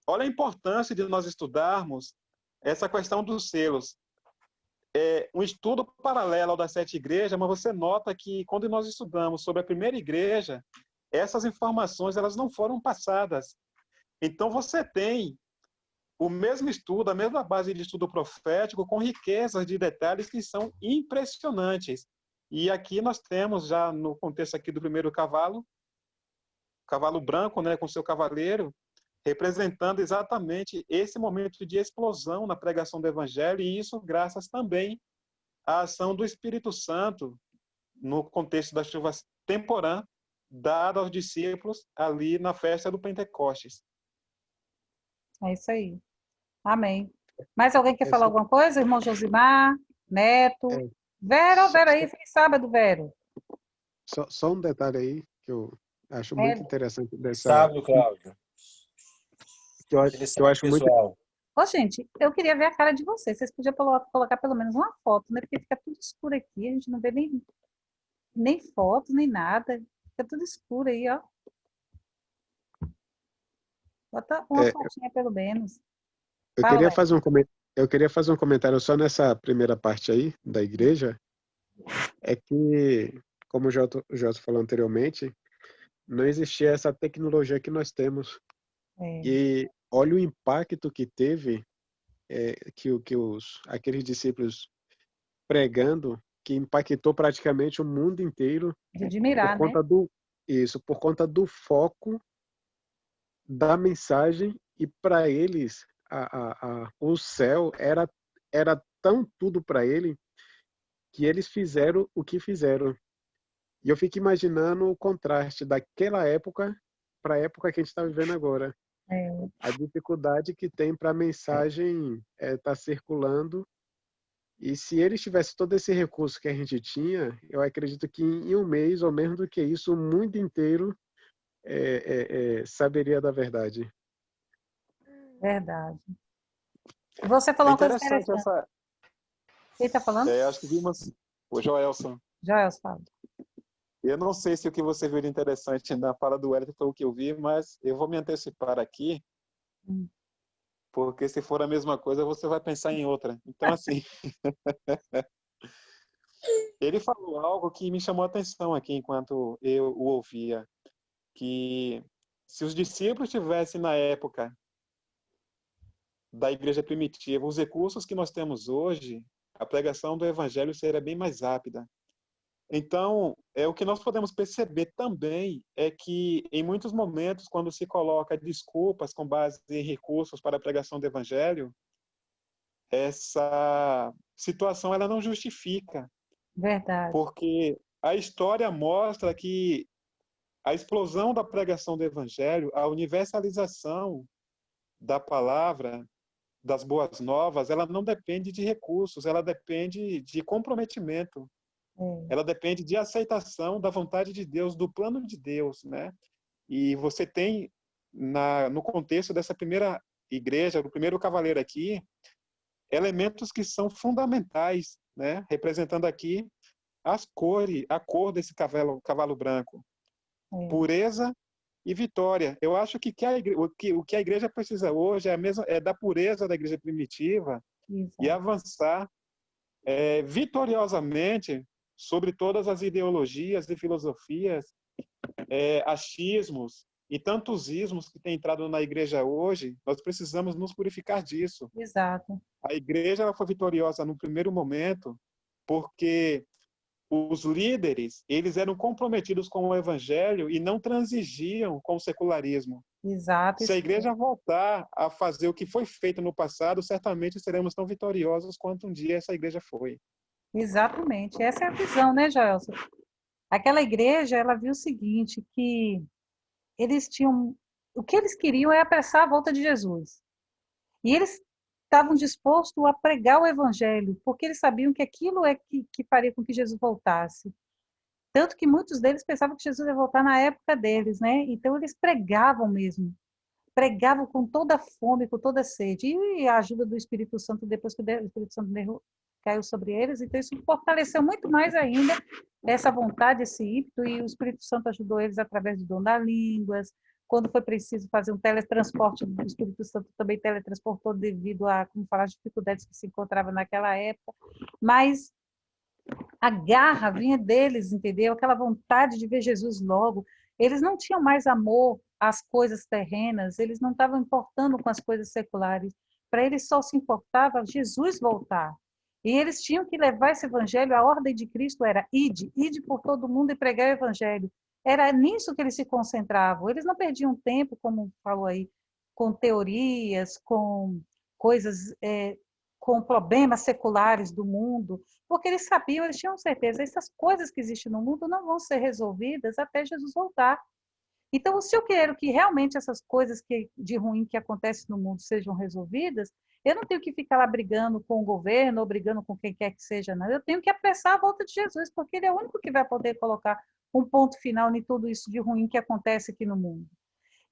Olha a importância de nós estudarmos essa questão dos selos. É um estudo paralelo ao das 7 igrejas, mas você nota que quando nós estudamos sobre a primeira igreja, essas informações elas não foram passadas. Então você tem o mesmo estudo, a mesma base de estudo profético, com riquezas de detalhes que são impressionantes. E aqui nós temos, já no contexto aqui do primeiro cavalo branco, né, com seu cavaleiro, representando exatamente esse momento de explosão na pregação do Evangelho, e isso graças também à ação do Espírito Santo, no contexto da chuva temporã, dada aos discípulos ali na festa do Pentecostes. É isso aí. Amém. Mais alguém quer É falar só, alguma coisa? Irmão Josimar, Neto? é, Vero, só, Vero aí, feliz sábado, Vero. só um detalhe aí que eu acho muito É. interessante Sábado, Cláudio. Feliz que eu sábado, acho muito. pessoal. Ô, gente, eu queria ver a cara de vocês. Vocês podiam colocar pelo menos uma foto, né? Porque fica tudo escuro aqui, a gente não vê nem fotos, nem nada. Fica tudo escuro aí, ó. Bota uma É, fotinha pelo memenos. eu Fala, queria Vero. fazer eu queria fazer um comentário só nessa primeira parte aí da igreja. É que, como o Jota falou anteriormente, não existia essa tecnologia que nós temos. É, E olha o impacto que teve aqueles discípulos pregando, que impactou praticamente o mundo inteiro de por admirar, né? conta por conta do foco da mensagem, e para eles o céu era tão tudo para ele que eles fizeram o que fizeram. E eu fico imaginando o contraste daquela época para a época que a gente está vivendo agora. É, A dificuldade que tem para a mensagem estar circulando. E se eles tivessem todo esse recurso que a gente tinha, eu acredito que em um mês, ou menos do que isso, o mundo inteiro saberia da verdade. verdade. Você É falou uma coisa interessante interessante. essa... Quem está falando? acho que vimos... O Joelson. Joel, fala. Eu não sei se o que você viu de interessante na fala do Wellington foi o que eu vi, mas eu vou me antecipar aqui, Hum. porque se for a mesma coisa, você vai pensar em outra. Então, assim, ele falou algo que me chamou a atenção aqui enquanto eu o ouvia, que se os discípulos tivessem na época da igreja primitiva os recursos que nós temos hoje, a pregação do evangelho seria bem mais rápida. Então, o que nós podemos perceber também é que, em muitos momentos, quando se coloca desculpas com base em recursos para a pregação do evangelho, essa situação ela não justifica, Verdade. porque a história mostra que a explosão da pregação do evangelho, a universalização da palavra, das boas novas, ela não depende de recursos, ela depende de comprometimento. Ela depende de aceitação da vontade de Deus, do plano de Deus, né? E você tem, no contexto dessa primeira igreja, do primeiro cavaleiro aqui, elementos que são fundamentais, né? Representando aqui a cor desse cavalo branco. Pureza e vitória. Eu acho que o que a igreja precisa hoje é da pureza da igreja primitiva. Exato. E avançar vitoriosamente sobre todas as ideologias e filosofias, achismos e tantos ismos que têm entrado na igreja hoje. Nós precisamos nos purificar disso. Exato. A igreja ela foi vitoriosa no primeiro momento porque os líderes, eles eram comprometidos com o evangelho e não transigiam com o secularismo. Exato. Se a igreja voltar a fazer o que foi feito no passado, certamente seremos tão vitoriosos quanto um dia essa igreja foi. Exatamente. Essa é a visão, né, Joelson? Aquela igreja, ela viu o seguinte, que eles tinham... O que eles queriam é apressar a volta de Jesus. E eles estavam dispostos a pregar o evangelho, porque eles sabiam que aquilo que faria com que Jesus voltasse. Tanto que muitos deles pensavam que Jesus ia voltar na época deles, né? Então eles pregavam mesmo. Pregavam com toda a fome, com toda a sede. E a ajuda do Espírito Santo, depois que o Espírito Santo caiu sobre eles, então isso fortaleceu muito mais ainda essa vontade, esse ímpeto, e o Espírito Santo ajudou eles através do dom das línguas. Quando foi preciso fazer um teletransporte, o Espírito Santo também teletransportou devido a, como falar, as dificuldades que se encontravam naquela época. Mas a garra vinha deles, entendeu? Aquela vontade de ver Jesus logo. Eles não tinham mais amor às coisas terrenas, eles não estavam importando com as coisas seculares. Para eles só se importava Jesus voltar. E eles tinham que levar esse evangelho, a ordem de Cristo era ide por todo mundo e pregar o evangelho. Era nisso que eles se concentravam. Eles não perdiam tempo, como falou aí, com teorias, com coisas, com problemas seculares do mundo, porque eles sabiam, eles tinham certeza, essas coisas que existem no mundo não vão ser resolvidas até Jesus voltar. Então, se eu quero que realmente essas coisas de ruim que acontecem no mundo sejam resolvidas, eu não tenho que ficar lá brigando com o governo ou brigando com quem quer que seja, não. Eu tenho que apressar a volta de Jesus, porque ele é o único que vai poder colocar um ponto final em tudo isso de ruim que acontece aqui no mundo.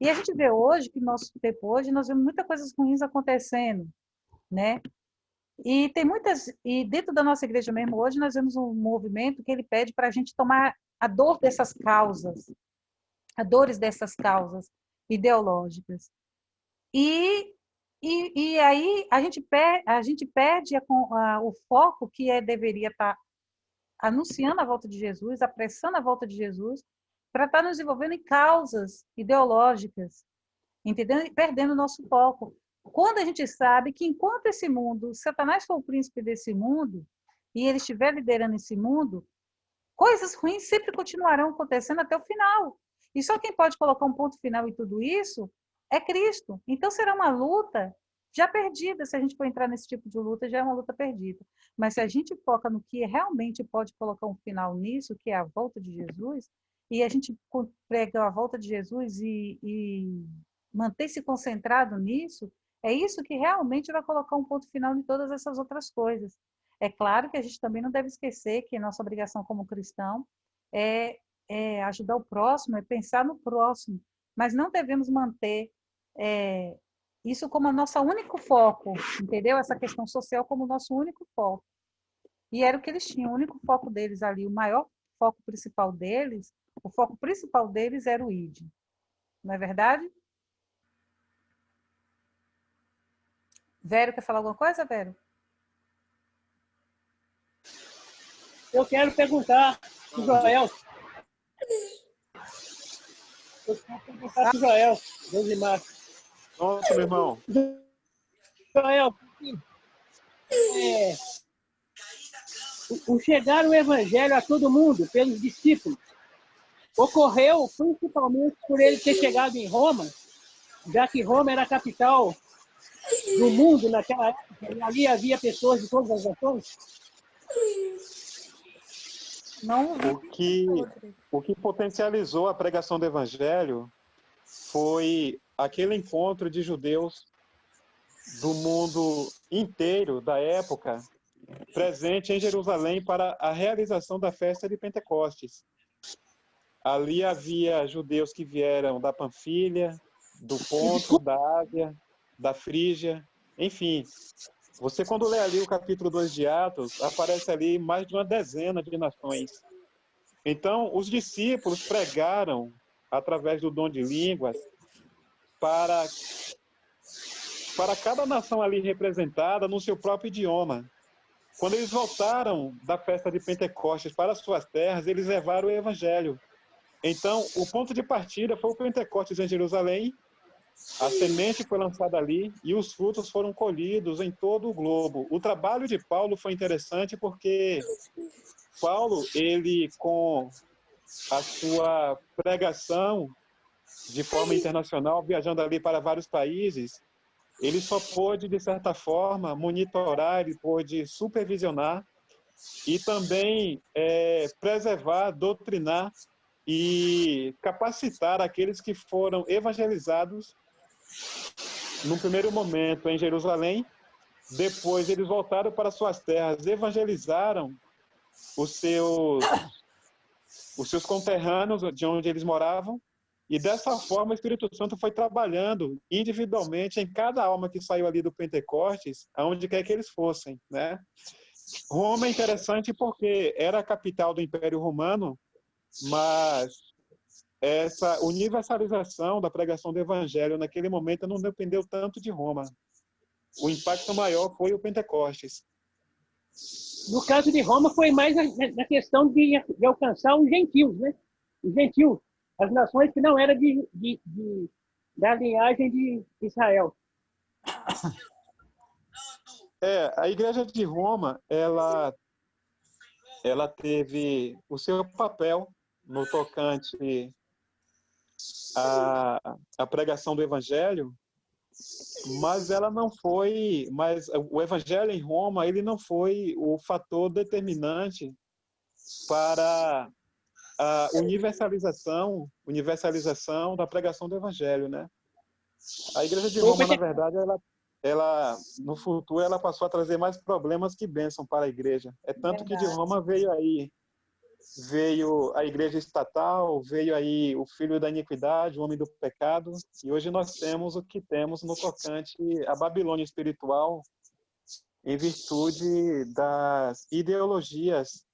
E a gente vê hoje, que no nosso tempo hoje, nós vemos muitas coisas ruins acontecendo, né? E tem muitas, e dentro da nossa igreja mesmo hoje, nós vemos um movimento que ele pede para a gente tomar a dor dessas causas, a dores dessas causas ideológicas. E aí a gente perde o foco que deveria estar anunciando a volta de Jesus, apressando a volta de Jesus, para estar nos envolvendo em causas ideológicas, entendeu? E perdendo o nosso foco. Quando a gente sabe que enquanto esse mundo, Satanás for o príncipe desse mundo, e ele estiver liderando esse mundo, coisas ruins sempre continuarão acontecendo até o final. E só quem pode colocar um ponto final em tudo isso é Cristo. Então será uma luta já perdida. Se a gente for entrar nesse tipo de luta, já é uma luta perdida. Mas se a gente foca no que realmente pode colocar um final nisso, que é a volta de Jesus, e a gente prega a volta de Jesus e manter-se concentrado nisso, é isso que realmente vai colocar um ponto final em todas essas outras coisas. É claro que a gente também não deve esquecer que a nossa obrigação como cristão é ajudar o próximo, é pensar no próximo, mas não devemos manter isso como o nosso único foco, entendeu? Essa questão social como o nosso único foco. E era o que eles tinham, o único foco deles ali, o maior foco principal deles, o foco principal deles era o ID. Não é verdade? Vério, quer falar alguma coisa, Vério? Eu quero perguntar para o Joel. Eu quero perguntar para o Joel, Josimar. Pronto, meu irmão. Joel, o chegar o evangelho a todo mundo pelos discípulos ocorreu principalmente por ele ter chegado em Roma, já que Roma era a capital do mundo naquela época, e ali havia pessoas de todas as nações. Não. O que potencializou a pregação do evangelho foi aquele encontro de judeus do mundo inteiro da época presente em Jerusalém para a realização da festa de Pentecostes. Ali havia judeus que vieram da Panfilha, do Ponto, da Ásia, da Frígia, enfim. Você, quando lê ali o capítulo 2 de Atos, aparece ali mais de uma dezena de nações. Então, os discípulos pregaram, através do dom de línguas, para cada nação ali representada no seu próprio idioma. Quando eles voltaram da festa de Pentecostes para suas terras, eles levaram o evangelho. Então, o ponto de partida foi o Pentecostes em Jerusalém, a semente foi lançada ali e os frutos foram colhidos em todo o globo. O trabalho de Paulo foi interessante porque Paulo, ele com a sua pregação de forma internacional, viajando ali para vários países, ele só pôde, de certa forma, monitorar, ele pôde supervisionar e também preservar, doutrinar e capacitar aqueles que foram evangelizados no primeiro momento em Jerusalém. Depois eles voltaram para suas terras, evangelizaram os seus conterrâneos de onde eles moravam, e dessa forma o Espírito Santo foi trabalhando individualmente em cada alma que saiu ali do Pentecostes, aonde quer que eles fossem, né? Roma é interessante porque era a capital do Império Romano, mas essa universalização da pregação do Evangelho naquele momento não dependeu tanto de Roma. O impacto maior foi o Pentecostes. No caso de Roma, foi mais na questão de alcançar os gentios, né? Os gentios, as nações que não eram da linhagem de Israel. A Igreja de Roma, ela teve o seu papel no tocante à pregação do Evangelho, mas o Evangelho em Roma, ele não foi o fator determinante para a universalização da pregação do Evangelho, né? A Igreja de Roma, na verdade, ela no futuro, ela passou a trazer mais problemas que bênção para a Igreja. É tanto que de Roma veio a Igreja estatal, veio aí o filho da iniquidade, o homem do pecado, e hoje nós temos o que temos no tocante à Babilônia espiritual, em virtude das ideologias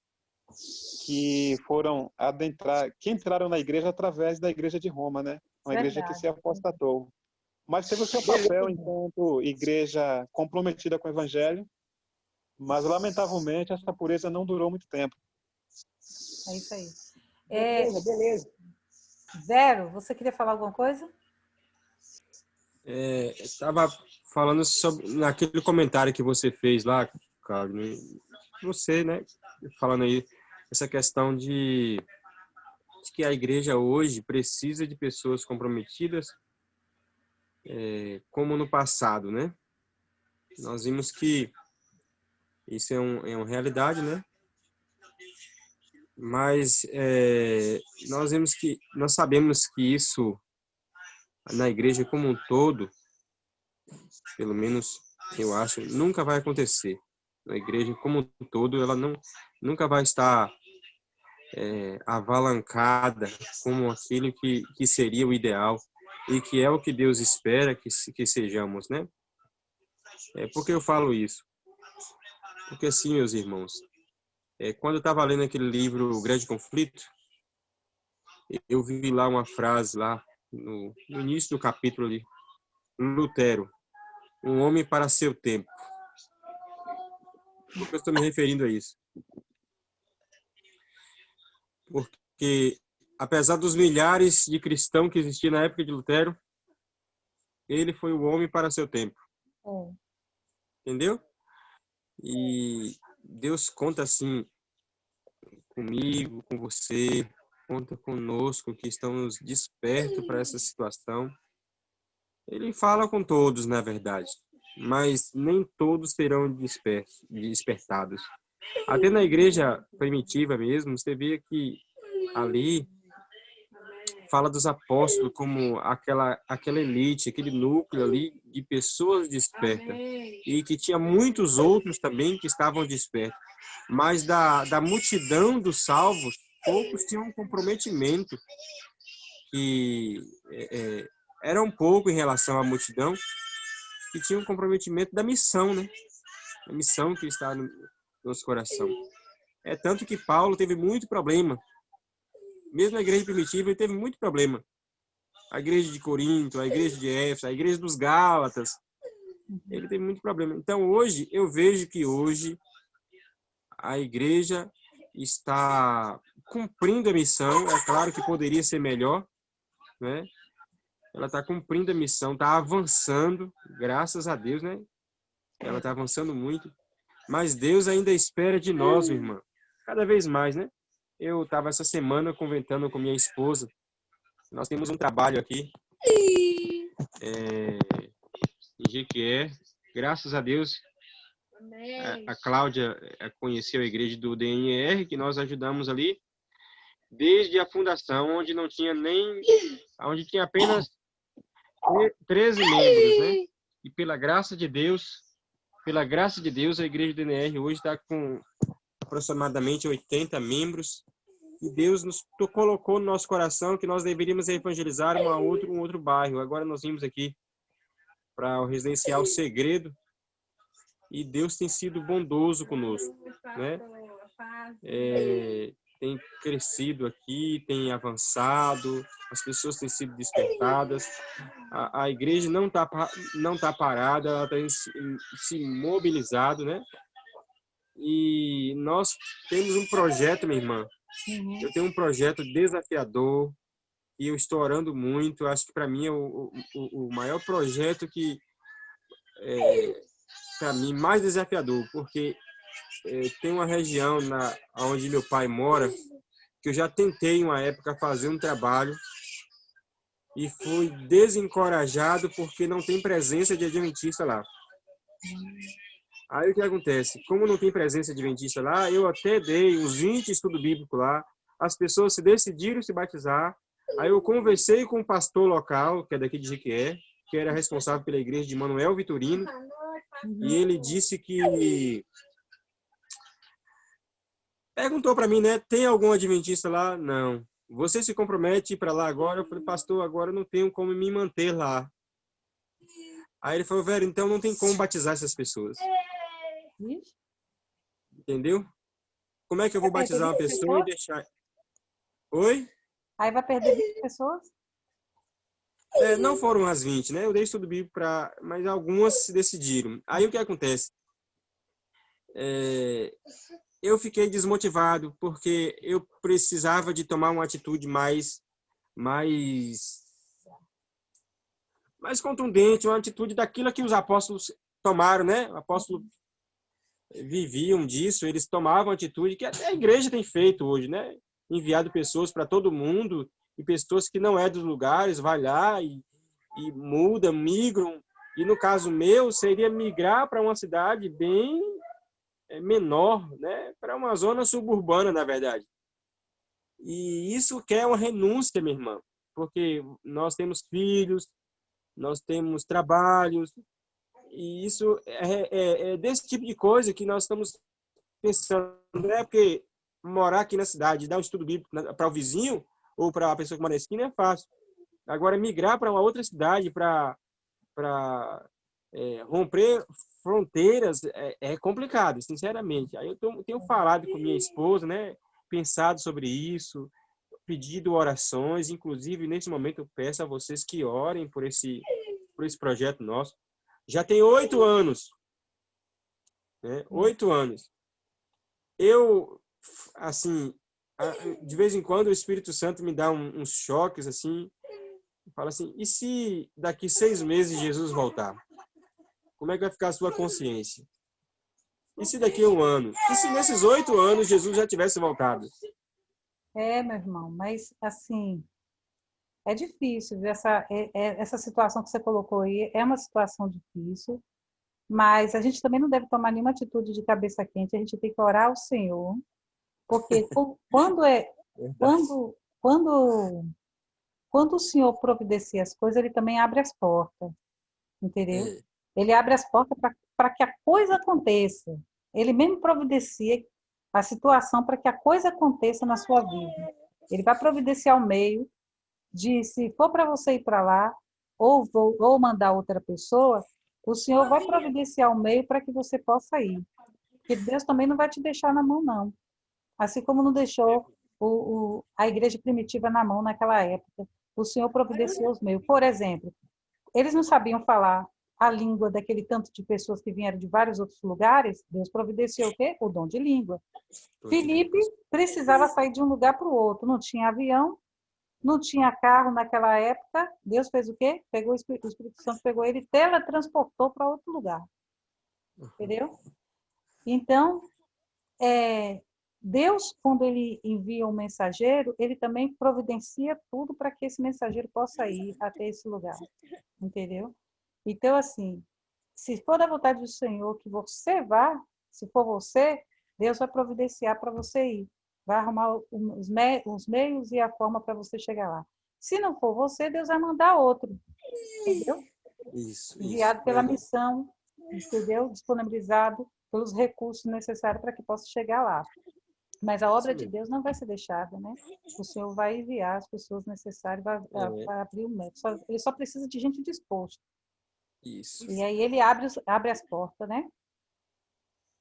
que entraram na Igreja através da Igreja de Roma, né? Uma igreja que se apostatou. Mas teve o seu papel enquanto igreja comprometida com o Evangelho, mas, lamentavelmente, essa pureza não durou muito tempo. É isso aí. Beleza. Vero, você queria falar alguma coisa? Estava falando sobre naquele comentário que você fez lá, Cláudio, você, né, falando aí essa questão de que a igreja hoje precisa de pessoas comprometidas, como no passado, né? Nós vimos que isso é uma realidade, né? Mas nós sabemos que isso na igreja como um todo, pelo menos eu acho, nunca vai acontecer. A igreja como um todo, ela nunca vai estar avalancada como aquilo que seria o ideal e que é o que Deus espera que sejamos, né? Por que eu falo isso? Porque assim, meus irmãos, quando eu estava lendo aquele livro O Grande Conflito, eu vi lá uma frase lá no início do capítulo ali, Lutero, um homem para seu tempo. Por que eu estou me referindo a isso? Porque, apesar dos milhares de cristãos que existiam na época de Lutero, ele foi o homem para seu tempo. Entendeu? E Deus conta assim comigo, com você, conta conosco que estamos despertos para essa situação. Ele fala com todos, na verdade, mas nem todos serão despertados. Até na igreja primitiva mesmo, você vê que ali fala dos apóstolos como aquela elite, aquele núcleo ali de pessoas despertas. E que tinha muitos outros também que estavam despertos. Mas da multidão dos salvos, poucos tinham um comprometimento que era um pouco em relação à multidão, que tinha um comprometimento da missão, né? A missão que está no nosso coração. Tanto que Paulo teve muito problema. Mesmo na igreja primitiva, ele teve muito problema. A igreja de Corinto, a igreja de Éfeso, a igreja dos Gálatas, ele teve muito problema. Então, hoje, eu vejo que hoje a igreja está cumprindo a missão. É claro que poderia ser melhor, né? Ela está cumprindo a missão, está avançando, graças a Deus, né? Ela está avançando muito. Mas Deus ainda espera de nós, irmã, cada vez mais, né? Eu estava essa semana conversando com minha esposa. Nós temos um trabalho aqui em Jequié. Graças a Deus, a Cláudia conheceu a igreja do DNR, que nós ajudamos ali, desde a fundação, onde tinha apenas 13 membros, né? E pela graça de Deus, a igreja do DNR hoje está com aproximadamente 80 membros, e Deus nos colocou no nosso coração que nós deveríamos evangelizar um outro bairro. Agora nós vimos aqui para o Residencial Segredo, e Deus tem sido bondoso conosco, né? Tem crescido aqui, tem avançado, as pessoas têm sido despertadas, a igreja não tá parada, ela tem se mobilizado, né? E nós temos um projeto, minha irmã. Eu tenho um projeto desafiador e eu estou orando muito. Acho que para mim é o maior projeto que para mim, mais desafiador, porque tem uma região onde meu pai mora, que eu já tentei, uma época, fazer um trabalho e fui desencorajado porque não tem presença de adventista lá. Aí o que acontece? Como não tem presença adventista lá, eu até dei uns 20 estudos bíblicos lá, as pessoas se decidiram se batizar, aí eu conversei com o pastor local, que é daqui de Jequié, que era responsável pela igreja de Manuel Vitorino, e ele disse que... Perguntou para mim, né, tem algum adventista lá? Não. Você se compromete a ir para lá agora? Eu falei, pastor, agora eu não tenho como me manter lá. Aí ele falou, velho, então não tem como batizar essas pessoas. Entendeu? Como é que eu vou batizar uma pessoa e deixar... Oi? Aí vai perder 20 pessoas? Não foram as 20, né? Eu dei estudo bíblico para... Mas algumas se decidiram. Aí o que acontece? Eu fiquei desmotivado porque eu precisava de tomar uma atitude mais contundente, uma atitude daquilo que os apóstolos tomaram, né? Os apóstolos viviam disso, eles tomavam atitude que até a igreja tem feito hoje, né? Enviado pessoas para todo mundo, e pessoas que não é dos lugares, vai lá e migram. E no caso meu, seria migrar para uma cidade bem menor, né? Para uma zona suburbana, na verdade. E isso quer uma renúncia, minha irmã, porque nós temos filhos, nós temos trabalhos, e isso é desse tipo de coisa que nós estamos pensando, né? Porque morar aqui na cidade, dar um estudo bíblico para o vizinho ou para a pessoa que mora na esquina é fácil. Agora, migrar para uma outra cidade para romper fronteiras é complicado, sinceramente. Aí eu tenho falado com minha esposa, né? Pensado sobre isso, pedido orações, inclusive nesse momento eu peço a vocês que orem por esse projeto nosso. Já tem 8 anos, né? 8 anos. Eu, assim, de vez em quando o Espírito Santo me dá uns choques, assim, fala assim, e se daqui 6 meses Jesus voltar? Como é que vai ficar a sua consciência? E se daqui a 1 ano? E se nesses 8 anos Jesus já tivesse voltado? Meu irmão, mas assim, é difícil. Essa situação que você colocou aí é uma situação difícil, mas a gente também não deve tomar nenhuma atitude de cabeça quente, a gente tem que orar ao Senhor, porque quando o Senhor providencia as coisas, Ele também abre as portas, entendeu? Ele abre as portas para que a coisa aconteça. Ele mesmo providencia a situação para que a coisa aconteça na sua vida. Ele vai providenciar o meio de, se for para você ir para lá, ou mandar outra pessoa, o Senhor vai providenciar o meio para que você possa ir. Porque Deus também não vai te deixar na mão, não. Assim como não deixou a igreja primitiva na mão naquela época. O Senhor providenciou os meios. Por exemplo, eles não sabiam falar a língua daquele tanto de pessoas que vieram de vários outros lugares. Deus providenciou o quê? O dom de língua. Filipe precisava sair de um lugar para o outro. Não tinha avião, não tinha carro naquela época. Deus fez o quê? O Espírito Santo pegou ele e teletransportou para outro lugar. Entendeu? Então, Deus, quando Ele envia um mensageiro, Ele também providencia tudo para que esse mensageiro possa ir até esse lugar. Entendeu? Então, assim, se for da vontade do Senhor que você vá, se for você, Deus vai providenciar para você ir. Vai arrumar os meios e a forma para você chegar lá. Se não for você, Deus vai mandar outro. Entendeu? Isso. Enviado pela missão, entendeu? Disponibilizado pelos recursos necessários para que possa chegar lá. Mas a obra de Deus não vai ser deixada, né? O Senhor vai enviar as pessoas necessárias, vai abrir o método. Ele só precisa de gente disposta. Isso. E aí ele abre as portas, né?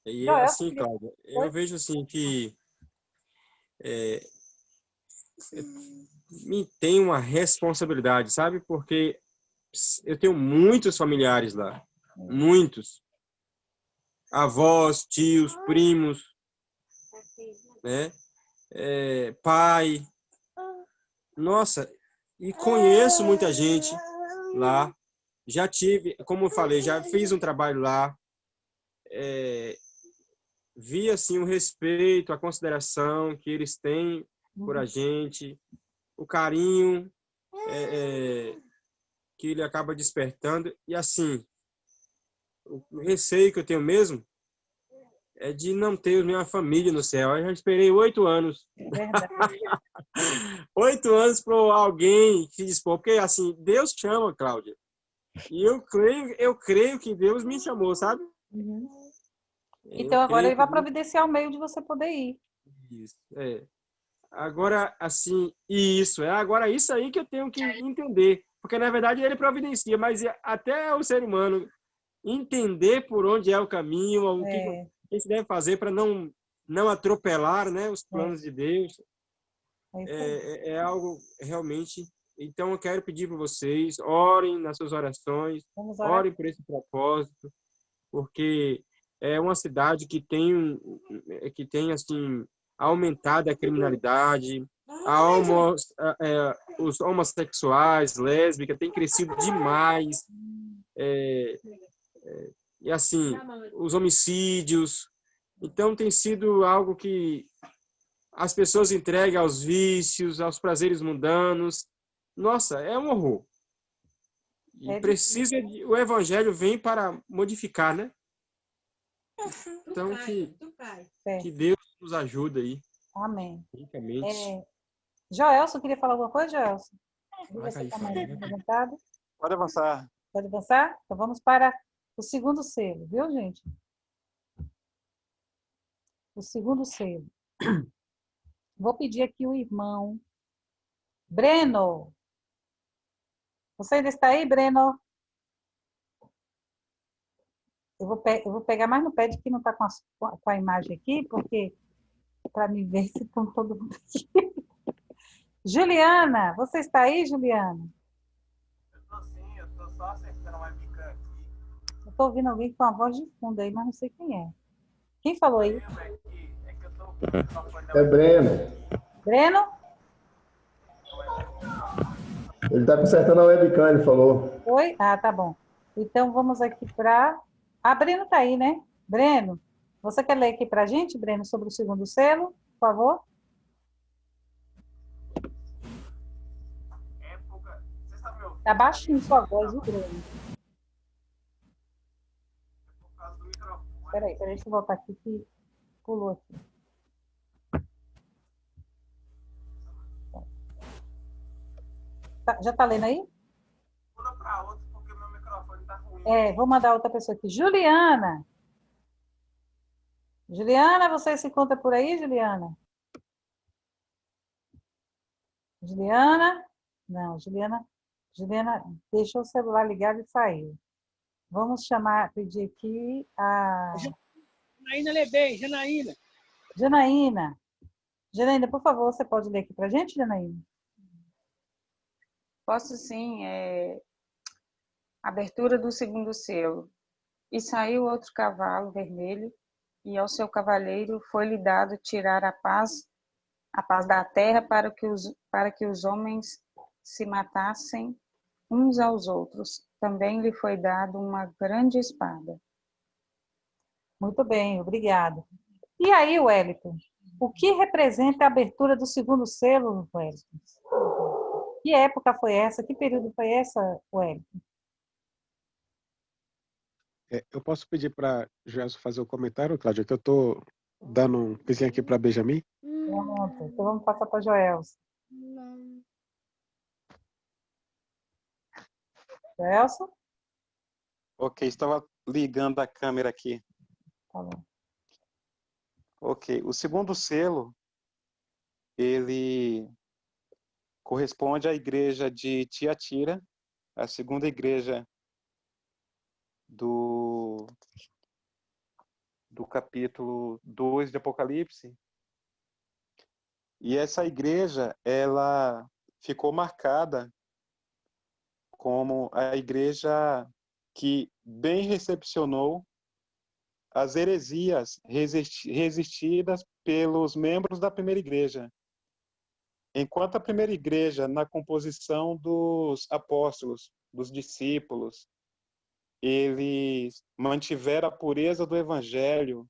E assim, Cláudia, eu vejo assim que me tem uma responsabilidade, sabe? Porque eu tenho muitos familiares lá. Muitos. Avós, tios, primos, né? Pai. Nossa, e conheço muita gente lá. Já tive, como eu falei, já fiz um trabalho lá. vi assim o respeito, a consideração que eles têm por a gente, o carinho que ele acaba despertando. E assim, o receio que eu tenho mesmo é de não ter minha família no céu. Eu já esperei 8 anos. Verdade. 8 anos para alguém se dispor. Porque, assim, Deus chama, Cláudia. E eu creio que Deus me chamou, sabe? Uhum. Eu Então, agora creio ele que vai providenciar o meio de você poder ir. Isso, Agora, assim, agora isso aí que eu tenho que entender. Porque, na verdade, ele providencia, mas até o ser humano entender por onde é o caminho, o que se deve fazer para não atropelar, né, os planos de Deus. É algo realmente... Então, eu quero pedir para vocês, orem nas suas orações, orem por esse propósito, porque é uma cidade que tem assim, aumentado a criminalidade, os homossexuais, lésbicas, têm crescido demais. E assim, os homicídios. Então, tem sido algo que as pessoas entregam aos vícios, aos prazeres mundanos. Nossa, é um horror. E o evangelho vem para modificar, né? Então, que Deus nos ajude aí. Amém. Ricamente. Joelson, queria falar alguma coisa, Joelson? Você está mais levantado? Pode avançar. Pode avançar? Então vamos para o segundo selo, viu, gente? O segundo selo. Vou pedir aqui o irmão Breno. Você ainda está aí, Breno? Eu vou pegar mais no pé de que não está com a imagem aqui, porque para me ver se estão todo mundo aqui. Juliana, você está aí, Juliana? Eu estou sim, eu estou só acertando uma webcam aqui. Eu estou ouvindo alguém com a voz de fundo aí, mas não sei quem é. Quem falou aí? É Breno. Breno? Ele está consertando a webcam, ele falou. Oi? Ah, tá bom. Então vamos aqui para... Ah, Breno está aí, né? Breno, você quer ler aqui para a gente, Breno, sobre o segundo selo, por favor? Está baixinho sua voz, viu, Breno? Espera aí, deixa eu voltar aqui que pulou aqui. Já está lendo aí? Pula para outro porque meu microfone está ruim. Vou mandar outra pessoa aqui. Juliana. Juliana, você se encontra por aí, Juliana? Juliana? Não, Juliana deixou o celular ligado e saiu. Vamos pedir aqui a... Janaína Lebem, Janaína. Janaína, por favor, você pode ler aqui para a gente, Janaína? Posso sim. Abertura do segundo selo. E saiu outro cavalo vermelho, e ao seu cavaleiro foi-lhe dado tirar a paz da terra para que os homens se matassem uns aos outros. Também lhe foi dado uma grande espada. Muito bem, obrigada. E aí, Wellington, o que representa a abertura do segundo selo, Wellington? Que época foi essa? Que período foi essa, Wellington? Eu posso pedir para Joelson fazer o comentário, Cláudia, que eu estou dando um pisinho aqui para Benjamin? Pronto, então vamos passar para Joelson. Joelson? Ok, estava ligando a câmera aqui. Tá bom. Ok, o segundo selo, ele corresponde à igreja de Tiatira, a segunda igreja do capítulo 2 de Apocalipse. E essa igreja, ela ficou marcada como a igreja que bem recepcionou as heresias resistidas pelos membros da primeira igreja. Enquanto a primeira igreja, na composição dos apóstolos, dos discípulos, eles mantiveram a pureza do evangelho,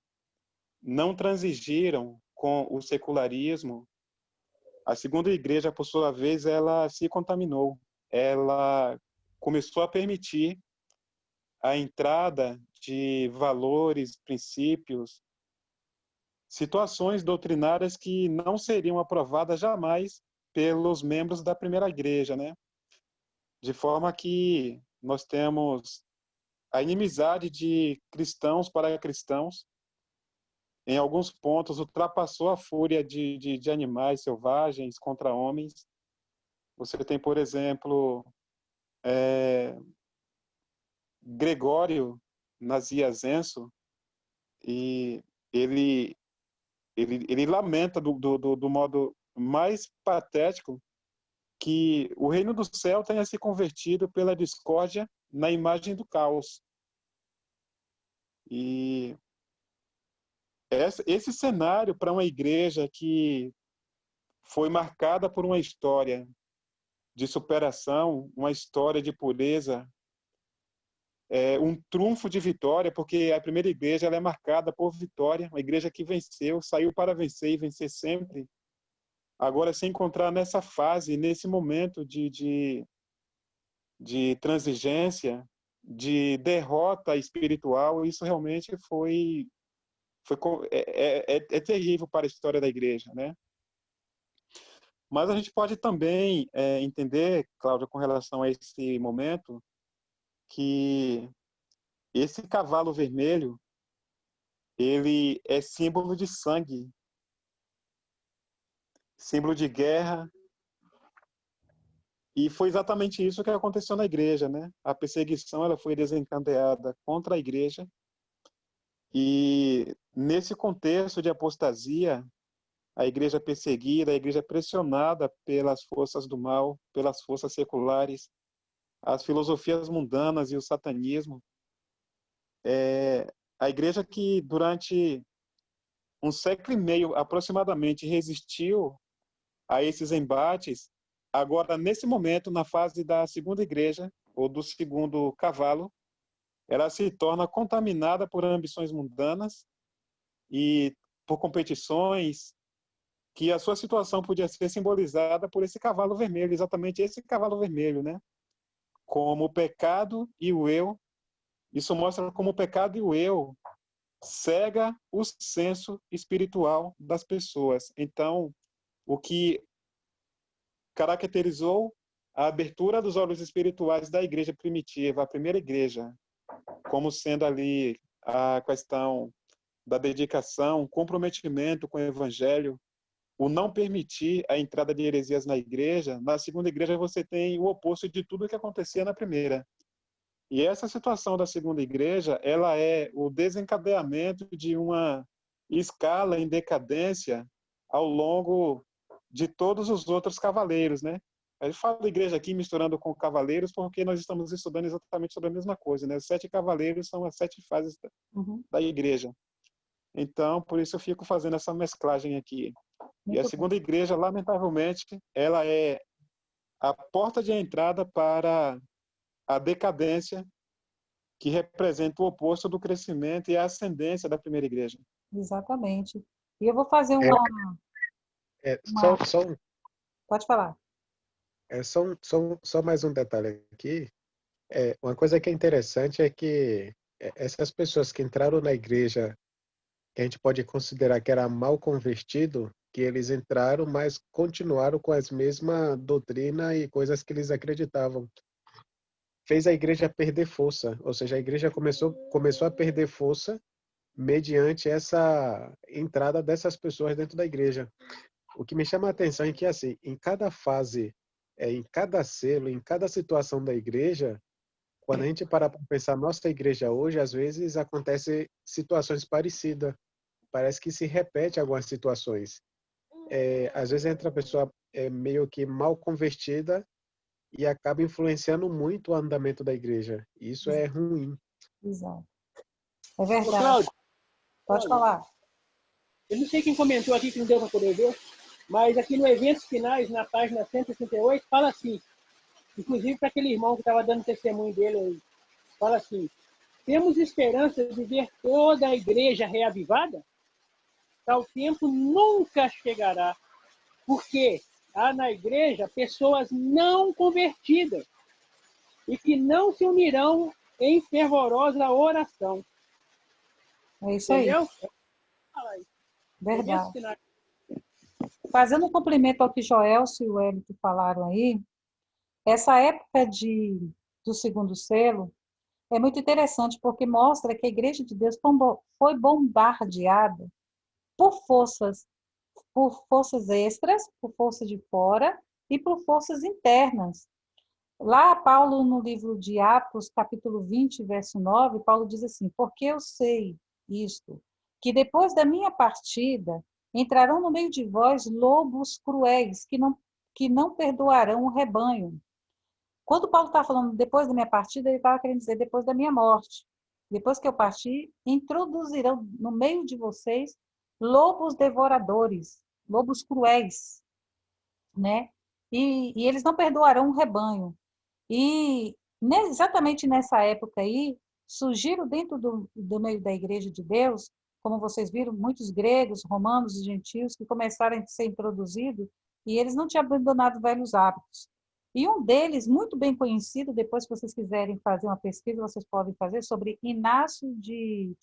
não transigiram com o secularismo, a segunda igreja, por sua vez, ela se contaminou. Ela começou a permitir a entrada de valores, princípios, situações doutrinárias que não seriam aprovadas jamais pelos membros da primeira igreja, né? De forma que nós temos a inimizade de cristãos para cristãos, em alguns pontos ultrapassou a fúria de animais selvagens contra homens. Você tem, por exemplo, Gregório Nazianzenso, e ele lamenta do modo mais patético que o reino do céu tenha se convertido pela discórdia na imagem do caos. E esse cenário para uma igreja que foi marcada por uma história de superação, uma história de pureza, um trunfo de vitória, porque a primeira igreja ela é marcada por vitória, uma igreja que venceu, saiu para vencer e vencer sempre. Agora, se encontrar nessa fase, nesse momento de transigência, de derrota espiritual, isso realmente é terrível para a história da igreja, né? Mas a gente pode também entender, Cláudia, com relação a esse momento, que esse cavalo vermelho, ele é símbolo de sangue, símbolo de guerra, e foi exatamente isso que aconteceu na igreja, né? A perseguição ela foi desencadeada contra a igreja, e nesse contexto de apostasia, a igreja perseguida, a igreja pressionada pelas forças do mal, pelas forças seculares, as filosofias mundanas e o satanismo, a igreja que durante um século e meio aproximadamente resistiu a esses embates, agora nesse momento, na fase da segunda igreja, ou do segundo cavalo, ela se torna contaminada por ambições mundanas e por competições, que a sua situação podia ser simbolizada por esse cavalo vermelho, exatamente esse cavalo vermelho, né? Como o pecado e o eu. Isso mostra como o pecado e o eu cega o senso espiritual das pessoas. Então, o que caracterizou a abertura dos olhos espirituais da igreja primitiva, a primeira igreja, como sendo ali a questão da dedicação, comprometimento com o evangelho, o não permitir a entrada de heresias na igreja, na segunda igreja você tem o oposto de tudo que acontecia na primeira. E essa situação da segunda igreja, ela é o desencadeamento de uma escala em decadência ao longo de todos os outros cavaleiros, né? A gente fala da igreja aqui misturando com cavaleiros porque nós estamos estudando exatamente sobre a mesma coisa, né? Os 7 cavaleiros são as 7 fases da igreja. Então, por isso eu fico fazendo essa mesclagem aqui. E a segunda igreja, lamentavelmente, ela é a porta de entrada para a decadência, que representa o oposto do crescimento e a ascendência da primeira igreja. Exatamente. E eu vou fazer Pode falar. Só mais um detalhe aqui. Uma coisa que é interessante é que essas pessoas que entraram na igreja, que a gente pode considerar que era mal convertido, que eles entraram, mas continuaram com as mesmas doutrinas e coisas que eles acreditavam. Fez a igreja perder força, ou seja, a igreja começou a perder força mediante essa entrada dessas pessoas dentro da igreja. O que me chama a atenção é que, assim, em cada fase, em cada selo, em cada situação da igreja, quando a gente para pensar nossa igreja hoje, às vezes acontecem situações parecidas. Parece que se repete algumas situações. Às vezes entra a pessoa meio que mal convertida e acaba influenciando muito o andamento da igreja. Isso é ruim. Exato. É verdade. Pode falar. Eu não sei quem comentou aqui que não deu para poder ver, mas aqui no Eventos Finais, na página 168, fala assim, inclusive para aquele irmão que estava dando testemunho dele, Fala assim: temos esperança de ver toda a igreja reavivada? Tal tempo nunca chegará, porque há na igreja pessoas não convertidas e que não se unirão em fervorosa oração. É isso aí, Entendeu? verdade. Fazendo um complemento ao que Joelcio e o Hélio falaram aí, essa época do segundo selo é muito interessante porque mostra que a Igreja de Deus foi bombardeada por forças extras, por forças de fora e por forças internas. Lá, Paulo, no livro de Atos, capítulo 20, verso 9, Paulo diz assim: porque eu sei isto, que depois da minha partida entrarão no meio de vós lobos cruéis, que não perdoarão o rebanho. Quando Paulo está falando depois da minha partida, ele estava querendo dizer depois da minha morte. Depois que eu partir, introduzirão no meio de vocês lobos devoradores, lobos cruéis, né? E eles não perdoarão o rebanho. E exatamente nessa época aí, surgiram dentro do meio da Igreja de Deus, como vocês viram, muitos gregos, romanos e gentios que começaram a ser introduzidos e eles não tinham abandonado velhos hábitos. E um deles, muito bem conhecido, depois se vocês quiserem fazer uma pesquisa, vocês podem fazer, sobre Inácio de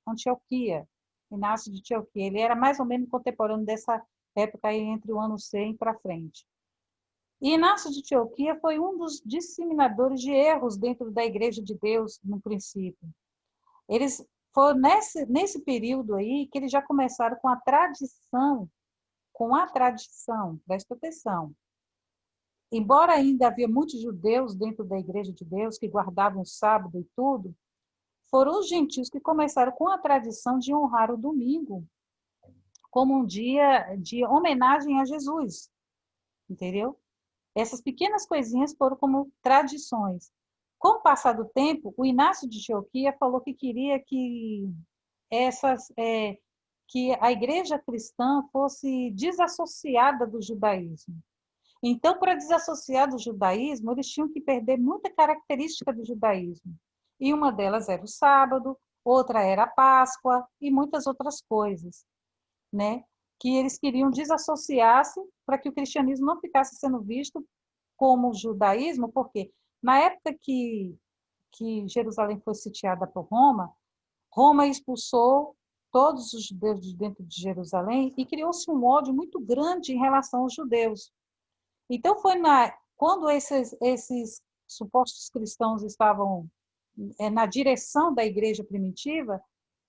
Antioquia. Inácio de Antioquia, ele era mais ou menos contemporâneo dessa época aí, entre o ano 100 para frente. E Inácio de Antioquia foi um dos disseminadores de erros dentro da Igreja de Deus, no princípio. Eles foram nesse período aí que eles já começaram com a tradição, presta atenção. Embora ainda havia muitos judeus dentro da Igreja de Deus que guardavam o sábado e tudo, foram os gentios que começaram com a tradição de honrar o domingo como um dia de homenagem a Jesus, entendeu? Essas pequenas coisinhas foram como tradições. Com o passar do tempo, o Inácio de Antioquia falou que queria que que a igreja cristã fosse desassociada do judaísmo. Então, para desassociar do judaísmo, eles tinham que perder muita característica do judaísmo. E uma delas era o sábado, outra era a Páscoa e muitas outras coisas, né? Que eles queriam desassociar-se para que o cristianismo não ficasse sendo visto como judaísmo, porque na época que Jerusalém foi sitiada por Roma, Roma expulsou todos os judeus de dentro de Jerusalém e criou-se um ódio muito grande em relação aos judeus. Então, foi quando esses supostos cristãos estavam na direção da igreja primitiva,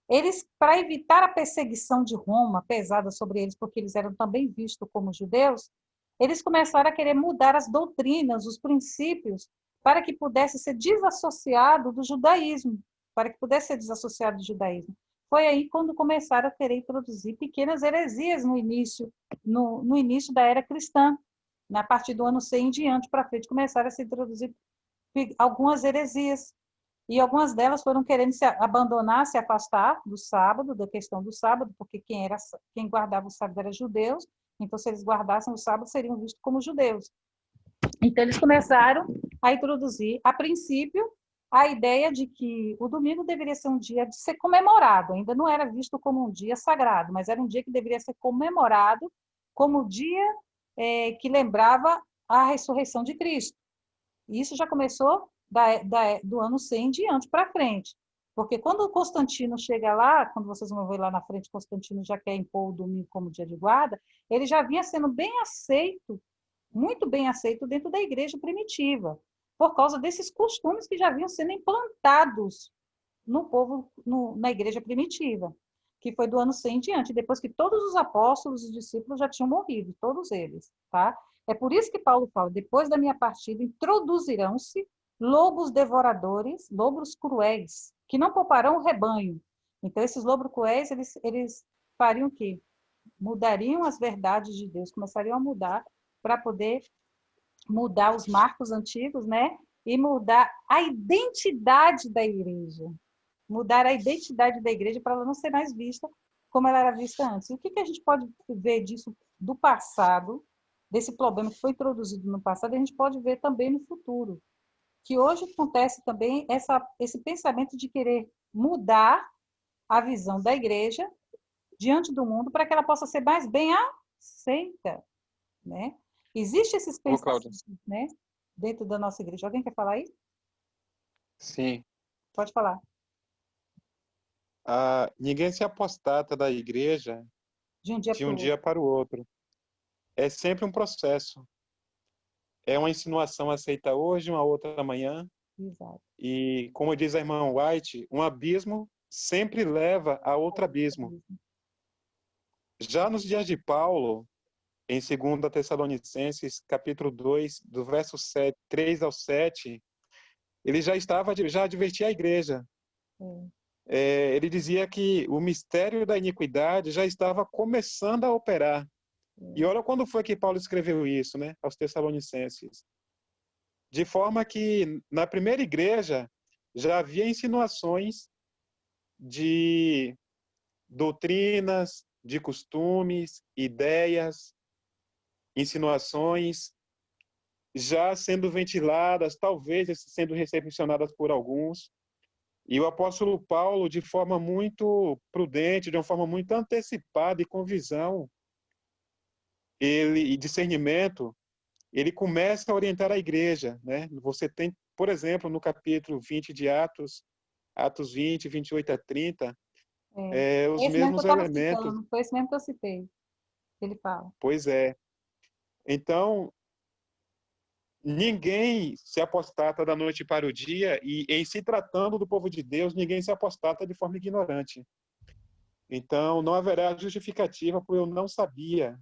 eles, para evitar a perseguição de Roma pesada sobre eles, porque eles eram também vistos como judeus, eles começaram a querer mudar as doutrinas, os princípios, para que pudesse ser desassociado do judaísmo, Foi aí quando começaram a querer introduzir pequenas heresias no início da era cristã. Na partir do ano 100 em diante para frente, começaram a se introduzir algumas heresias. E algumas delas foram querendo se abandonar, se afastar do sábado, da questão do sábado, porque quem guardava o sábado era judeus, então se eles guardassem o sábado, seriam vistos como judeus. Então eles começaram a introduzir, a princípio, a ideia de que o domingo deveria ser um dia de ser comemorado, ainda não era visto como um dia sagrado, mas era um dia que deveria ser comemorado como o dia que lembrava a ressurreição de Cristo. E isso já começou do ano 100 em diante para frente. Porque quando Constantino chega lá, quando vocês vão ver lá na frente, Constantino já quer impor o domingo como dia de guarda, ele já vinha sendo bem aceito, muito bem aceito dentro da igreja primitiva, por causa desses costumes que já vinham sendo implantados no povo, na igreja primitiva, que foi do ano 100 em diante, depois que todos os apóstolos e discípulos já tinham morrido, todos eles, tá? É por isso que Paulo fala, depois da minha partida, introduzirão-se lobos devoradores, lobos cruéis, que não pouparão o rebanho. Então, esses lobos cruéis, eles fariam o quê? Mudariam as verdades de Deus, começariam a mudar para poder mudar os marcos antigos, né? E mudar a identidade da igreja. Mudar a identidade da igreja para ela não ser mais vista como ela era vista antes. O que a gente pode ver disso do passado, desse problema que foi introduzido no passado, a gente pode ver também no futuro. que hoje acontece também esse pensamento de querer mudar a visão da igreja diante do mundo para que ela possa ser mais bem aceita, né? Existem esses Ô, Cláudia. pensamentos, né, dentro da nossa igreja. Alguém quer falar aí? Sim. Pode falar. Ninguém se apostata da igreja De um dia de para um o dia outro. para o outro. É sempre um processo. É uma insinuação aceita hoje, uma outra amanhã. Exato. E, como diz a irmã White, um abismo sempre leva a outro abismo. Já nos dias de Paulo, em 2 Tessalonicenses, capítulo 2, do verso 3 ao 7, ele já advertia a igreja. Ele dizia que o mistério da iniquidade já estava começando a operar. E olha quando foi que Paulo escreveu isso, né, aos Tessalonicenses. De forma que, na primeira igreja, já havia insinuações de doutrinas, de costumes, ideias, insinuações, já sendo ventiladas, talvez sendo recepcionadas por alguns. E o apóstolo Paulo, de forma muito prudente, de uma forma muito antecipada e com visão e discernimento, ele começa a orientar a igreja, né? Você tem, por exemplo, no capítulo 20 de Atos 20, 28 a 30, os Esse mesmo que eu mesmos estava elementos. citando, foi esse mesmo que eu citei. Ele fala. Pois é. Então, ninguém se apostata da noite para o dia, e em se tratando do povo de Deus, ninguém se apostata de forma ignorante. Então, não haverá justificativa por eu não sabia,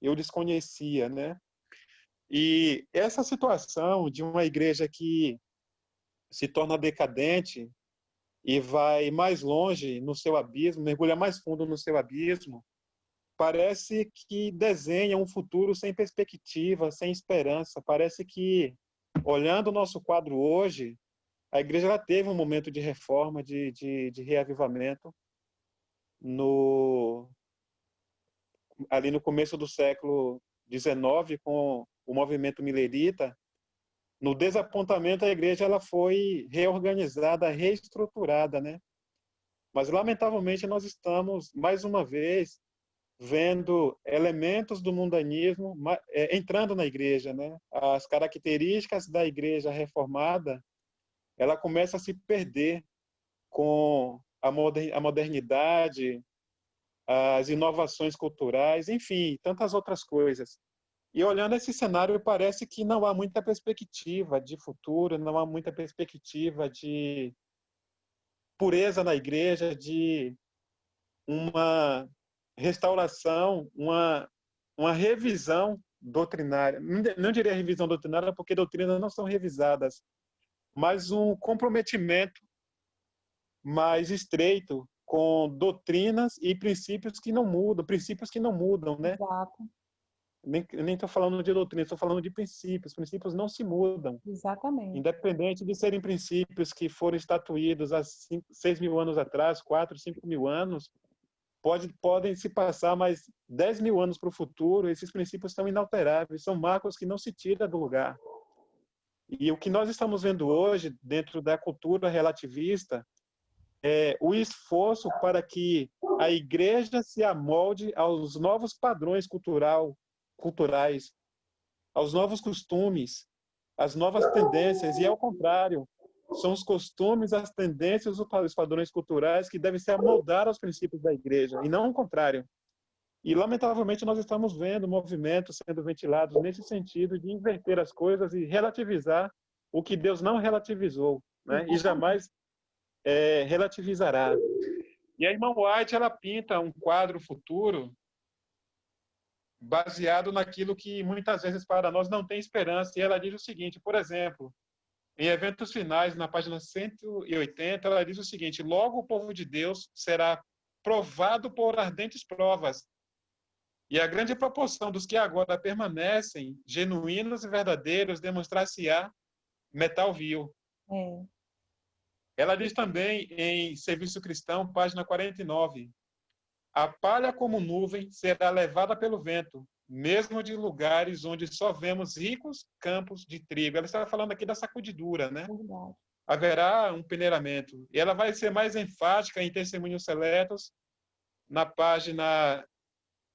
eu desconhecia, né? E essa situação de uma igreja que se torna decadente e vai mais longe no seu abismo, mergulha mais fundo no seu abismo, parece que desenha um futuro sem perspectiva, sem esperança. Parece que, olhando o nosso quadro hoje, a igreja ela teve um momento de reforma, de reavivamento, ali no começo do século XIX, com o movimento milerita. No desapontamento, a igreja ela foi reorganizada, reestruturada, né? Mas, lamentavelmente, nós estamos, mais uma vez, vendo elementos do mundanismo entrando na igreja, né? As características da igreja reformada, ela começa a se perder com a modernidade, as inovações culturais, enfim, tantas outras coisas. E olhando esse cenário, parece que não há muita perspectiva de futuro, não há muita perspectiva de pureza na igreja, de uma restauração, uma revisão doutrinária. Não diria revisão doutrinária, porque doutrinas não são revisadas, mas um comprometimento mais estreito com doutrinas e princípios que não mudam, né? Exato. Nem estou falando de doutrina, estou falando de princípios. Princípios não se mudam. Exatamente. Independente de serem princípios que foram estatuídos há 6 mil anos atrás, 4, 5 mil anos, podem se passar mais 10 mil anos para o futuro, esses princípios são inalteráveis, são marcos que não se tiram do lugar. E o que nós estamos vendo hoje, dentro da cultura relativista, é o esforço para que a igreja se amolde aos novos padrões culturais, aos novos costumes, às novas tendências, e ao contrário, são os costumes, as tendências, os padrões culturais que devem se amoldar aos princípios da igreja, e não o contrário. E, lamentavelmente, nós estamos vendo movimentos sendo ventilados nesse sentido de inverter as coisas e relativizar o que Deus não relativizou, né? E jamais relativizará. E a irmã White, ela pinta um quadro futuro baseado naquilo que muitas vezes para nós não tem esperança. E ela diz o seguinte, por exemplo, em Eventos Finais, na página 180, ela diz o seguinte: logo o povo de Deus será provado por ardentes provas, e a grande proporção dos que agora permanecem, genuínos e verdadeiros, demonstrar-se-á metal vil. Ela diz também em Serviço Cristão, página 49, a palha como nuvem será levada pelo vento, mesmo de lugares onde só vemos ricos campos de trigo. Ela está falando aqui da sacudidura, né? Haverá um peneiramento. E ela vai ser mais enfática em Testemunhos Seletos, na página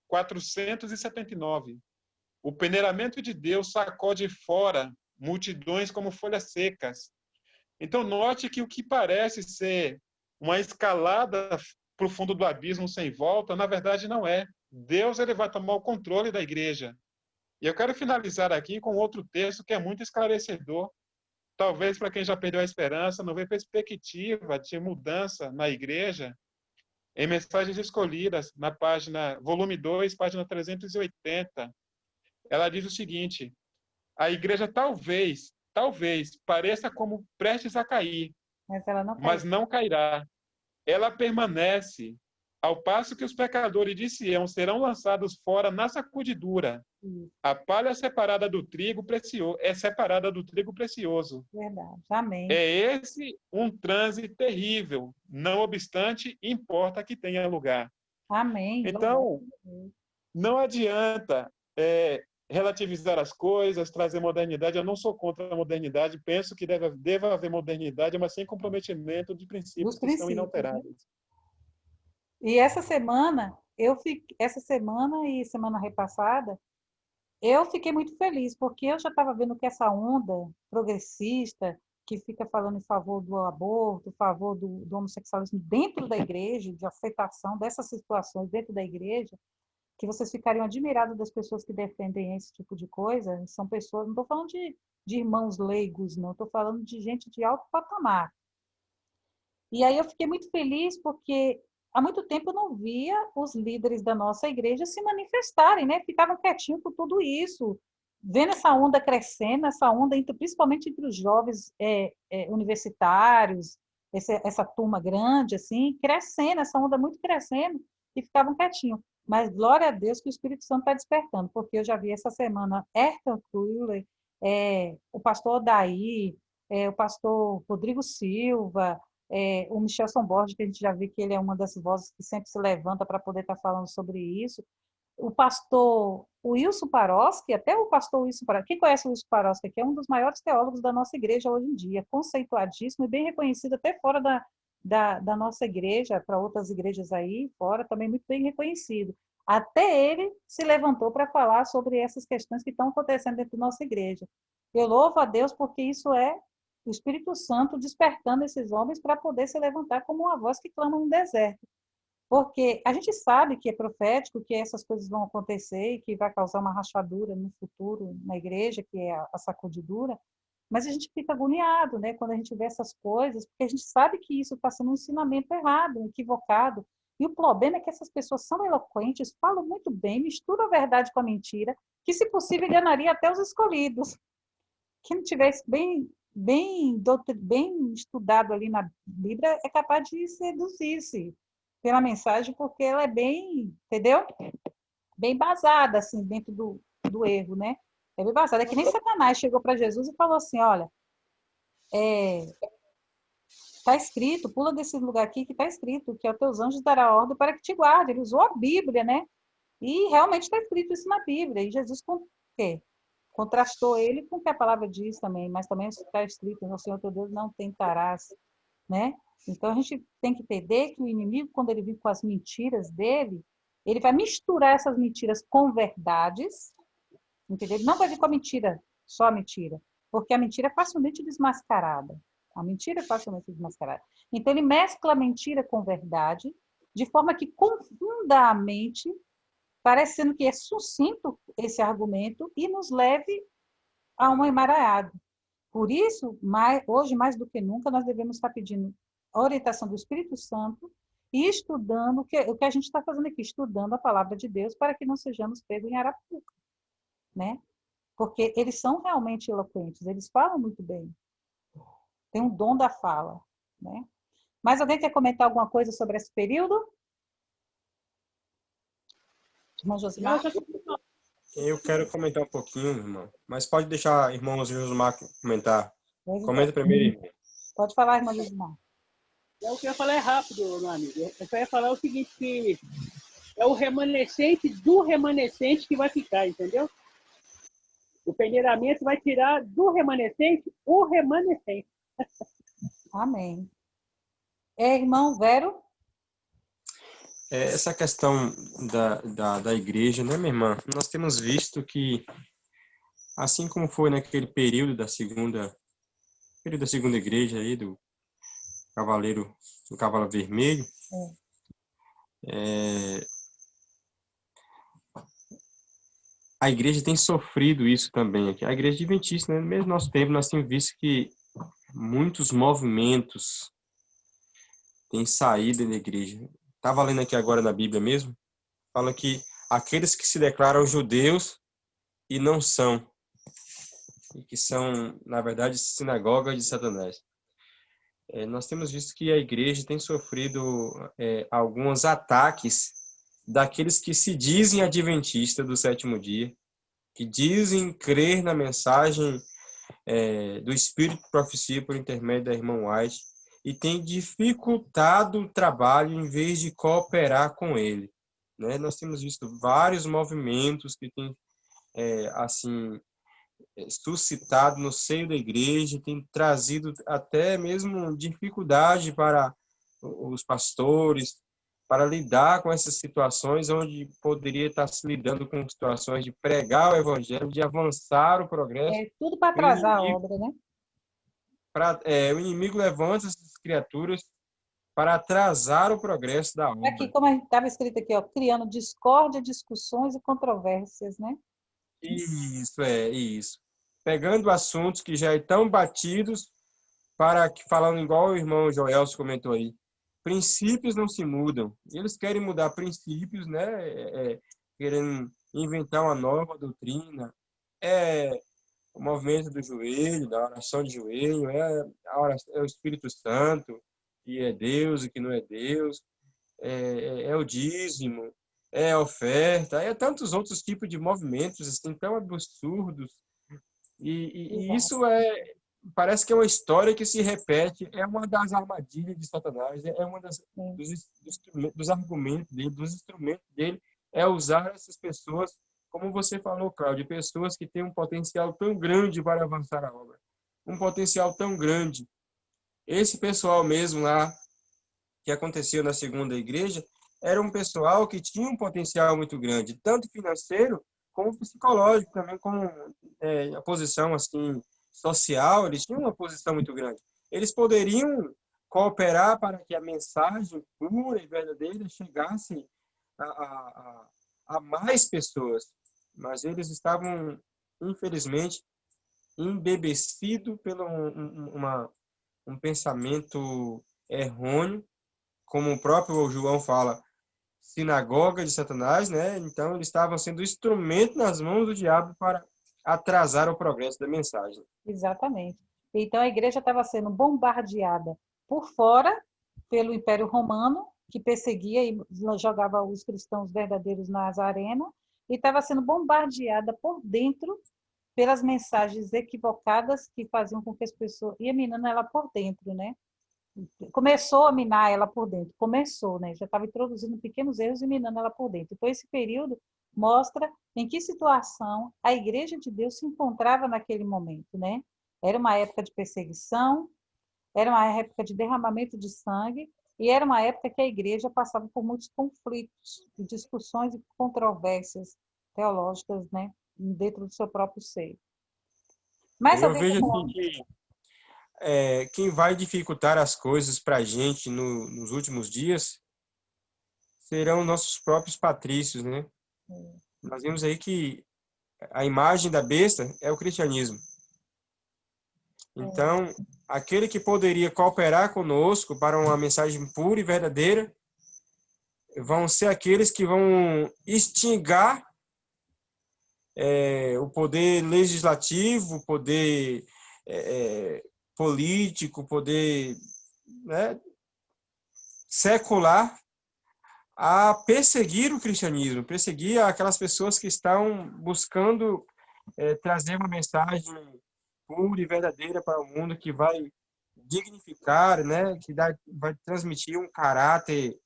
479. O peneiramento de Deus sacode fora multidões como folhas secas. Então, note que o que parece ser uma escalada para o fundo do abismo sem volta, na verdade não é. Deus ele vai tomar o controle da igreja. E eu quero finalizar aqui com outro texto que é muito esclarecedor. Talvez para quem já perdeu a esperança, não vê perspectiva de mudança na igreja, em Mensagens Escolhidas, na página, volume 2, página 380. Ela diz o seguinte: a igreja talvez pareça como prestes a cair, mas não cairá. Ela permanece, ao passo que os pecadores de Sião serão lançados fora na sacudidura. A palha separada do trigo precioso é separada do trigo precioso. Verdade. Amém. É esse um transe terrível. Não obstante, importa que tenha lugar. Amém. Então, não adianta relativizar as coisas, trazer modernidade. Eu não sou contra a modernidade, penso que deva haver modernidade, mas sem comprometimento de princípios que estão inalteráveis. E essa semana e semana repassada, eu fiquei muito feliz, porque eu já estava vendo que essa onda progressista, que fica falando em favor do aborto, em favor do homossexualismo dentro da igreja, de aceitação dessas situações dentro da igreja, que vocês ficariam admirados das pessoas que defendem esse tipo de coisa. São pessoas, não estou falando de irmãos leigos, não, estou falando de gente de alto patamar. E aí eu fiquei muito feliz porque há muito tempo eu não via os líderes da nossa igreja se manifestarem, né? Ficavam quietinhos por tudo isso, vendo essa onda crescendo, essa onda principalmente entre os jovens universitários, essa turma grande, assim, crescendo, essa onda muito crescendo, e ficavam quietinhos. Mas glória a Deus que o Espírito Santo está despertando, porque eu já vi essa semana Ayrton Kuller, o pastor Odaí, o pastor Rodrigo Silva, o Michelson Borges, que a gente já viu que ele é uma das vozes que sempre se levanta para poder estar falando sobre isso. O pastor Wilson Paroski, até o pastor Wilson Paroski, quem conhece o Wilson Paroski, que é um dos maiores teólogos da nossa igreja hoje em dia, conceituadíssimo e bem reconhecido até fora da nossa igreja, para outras igrejas aí fora, também muito bem reconhecido. Até ele se levantou para falar sobre essas questões que estão acontecendo dentro da nossa igreja. Eu louvo a Deus porque isso é o Espírito Santo despertando esses homens para poder se levantar como uma voz que clama no deserto. Porque a gente sabe que é profético, que essas coisas vão acontecer e que vai causar uma rachadura no futuro na igreja, que é a sacudidura, mas a gente fica agoniado, né, quando a gente vê essas coisas, porque a gente sabe que isso está sendo um ensinamento errado, equivocado. E o problema é que essas pessoas são eloquentes, falam muito bem, misturam a verdade com a mentira, que, se possível, enganaria até os escolhidos. Quem não tivesse bem estudado ali na Bíblia é capaz de seduzir-se pela mensagem, porque ela é bem, entendeu? Bem basada, assim, dentro do erro, né? É bem basada. É que nem Satanás chegou para Jesus e falou assim, olha, está escrito, pula desse lugar aqui que está escrito, que aos teus anjos dará ordem para que te guarde. Ele usou a Bíblia, né? E realmente está escrito isso na Bíblia. E Jesus contrastou ele com o que a palavra diz também, mas também está escrito, no Senhor teu Deus não tentarás, né? Então a gente tem que entender que o inimigo, quando ele vem com as mentiras dele, ele vai misturar essas mentiras com verdades, entendeu? Ele não vai vir com a mentira, só a mentira, porque a mentira é facilmente desmascarada. A mentira é facilmente desmascarada. Então ele mescla a mentira com verdade, de forma que confunda a mente, parecendo que é sucinto esse argumento e nos leve a um emaranhado. Por isso, hoje mais do que nunca, nós devemos estar pedindo a orientação do Espírito Santo e estudando o que a gente está fazendo aqui, estudando a palavra de Deus para que não sejamos pegos em arapuca, né? Porque eles são realmente eloquentes, eles falam muito bem. Tem um dom da fala, né? Mais alguém quer comentar alguma coisa sobre esse período? Irmão Josimar? Eu quero comentar um pouquinho, irmão. Mas pode deixar irmão Josimar comentar. Comenta primeiro, irmão. Pode falar, irmão Josimar. O que eu ia falar é rápido, meu amigo. Eu só ia falar o seguinte, que é o remanescente do remanescente que vai ficar, entendeu? O peneiramento vai tirar do remanescente o remanescente. Amém. Irmão Vero? Essa questão da igreja, né, minha irmã? Nós temos visto que, assim como foi naquele período da segunda igreja aí, do cavalo vermelho, a igreja tem sofrido isso também aqui. A igreja adventista, né? No mesmo nosso tempo, nós temos visto que muitos movimentos têm saído da igreja. Estava lendo aqui agora na Bíblia mesmo, fala que aqueles que se declaram judeus e não são, e que são, na verdade, sinagoga de Satanás. Nós temos visto que a igreja tem sofrido alguns ataques daqueles que se dizem adventistas do sétimo dia, que dizem crer na mensagem do Espírito de Profecia por intermédio da irmã White, e tem dificultado o trabalho em vez de cooperar com ele, né? Nós temos visto vários movimentos que têm suscitado no seio da igreja, tem trazido até mesmo dificuldade para os pastores, para lidar com essas situações onde poderia estar se lidando com situações de pregar o evangelho, de avançar o progresso. Tudo para atrasar a obra, né? O inimigo levanta essas criaturas para atrasar o progresso da obra. Aqui, como estava escrito aqui, ó, criando discórdia, discussões e controvérsias, né? Isso. Pegando assuntos que já estão batidos, falando igual o irmão Joelso comentou aí, princípios não se mudam. Eles querem mudar princípios, né? Querendo inventar uma nova doutrina. O movimento do joelho, da oração de joelho, é o Espírito Santo, que é Deus e que não é Deus, é o dízimo, é a oferta, é tantos outros tipos de movimentos assim, tão absurdos. E isso parece que é uma história que se repete, é uma das armadilhas de Satanás, é uma dos argumentos dele, dos instrumentos dele, é usar essas pessoas, como você falou, Cláudio, pessoas que têm um potencial tão grande para avançar a obra. Um potencial tão grande. Esse pessoal mesmo lá, que aconteceu na segunda igreja, era um pessoal que tinha um potencial muito grande, tanto financeiro como psicológico, também com a posição assim, social, eles tinham uma posição muito grande. Eles poderiam cooperar para que a mensagem pura e verdadeira chegasse a mais pessoas, mas eles estavam, infelizmente, embebecidos pelo um pensamento errôneo, como o próprio João fala, sinagoga de Satanás, né? Então, eles estavam sendo instrumento nas mãos do diabo para atrasar o progresso da mensagem. Exatamente. Então, a igreja estava sendo bombardeada por fora pelo Império Romano, que perseguia e jogava os cristãos verdadeiros nas arenas, e estava sendo bombardeada por dentro pelas mensagens equivocadas que faziam com que as pessoas... ia minando ela por dentro, né? Começou a minar ela por dentro. Né? Já estava introduzindo pequenos erros e minando ela por dentro. Então, esse período mostra em que situação a Igreja de Deus se encontrava naquele momento, né? Era uma época de perseguição, era uma época de derramamento de sangue, e era uma época que a igreja passava por muitos conflitos, discussões e controvérsias teológicas, né, dentro do seu próprio seio. Mas eu vejo assim que quem vai dificultar as coisas para a gente nos últimos dias serão nossos próprios patrícios, né? Nós vemos aí que a imagem da besta é o cristianismo. Então, aquele que poderia cooperar conosco para uma mensagem pura e verdadeira vão ser aqueles que vão extinguir o poder legislativo, o poder político, o poder, né, secular, a perseguir o cristianismo, perseguir aquelas pessoas que estão buscando trazer uma mensagem pura e verdadeira para o mundo, que vai dignificar, né, que vai transmitir um caráter,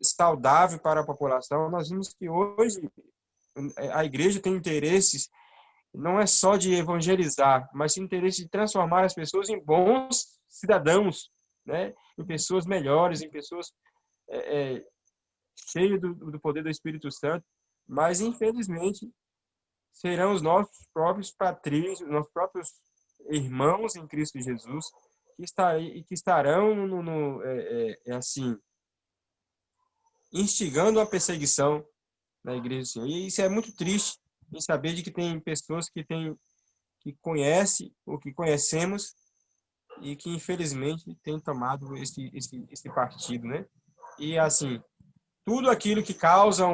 saudável para a população, nós vimos que hoje a igreja tem interesses, não é só de evangelizar, mas tem interesse de transformar as pessoas em bons cidadãos, né? Em pessoas melhores, em pessoas cheias do poder do Espírito Santo, mas infelizmente serão os nossos próprios patrícios, nossos próprios irmãos em Cristo Jesus, que estarão assim, instigando a perseguição na igreja do Senhor. E isso é muito triste, em saber de que tem pessoas que conhecem ou que conhecemos e que infelizmente têm tomado esse partido, né? E assim, tudo aquilo que causa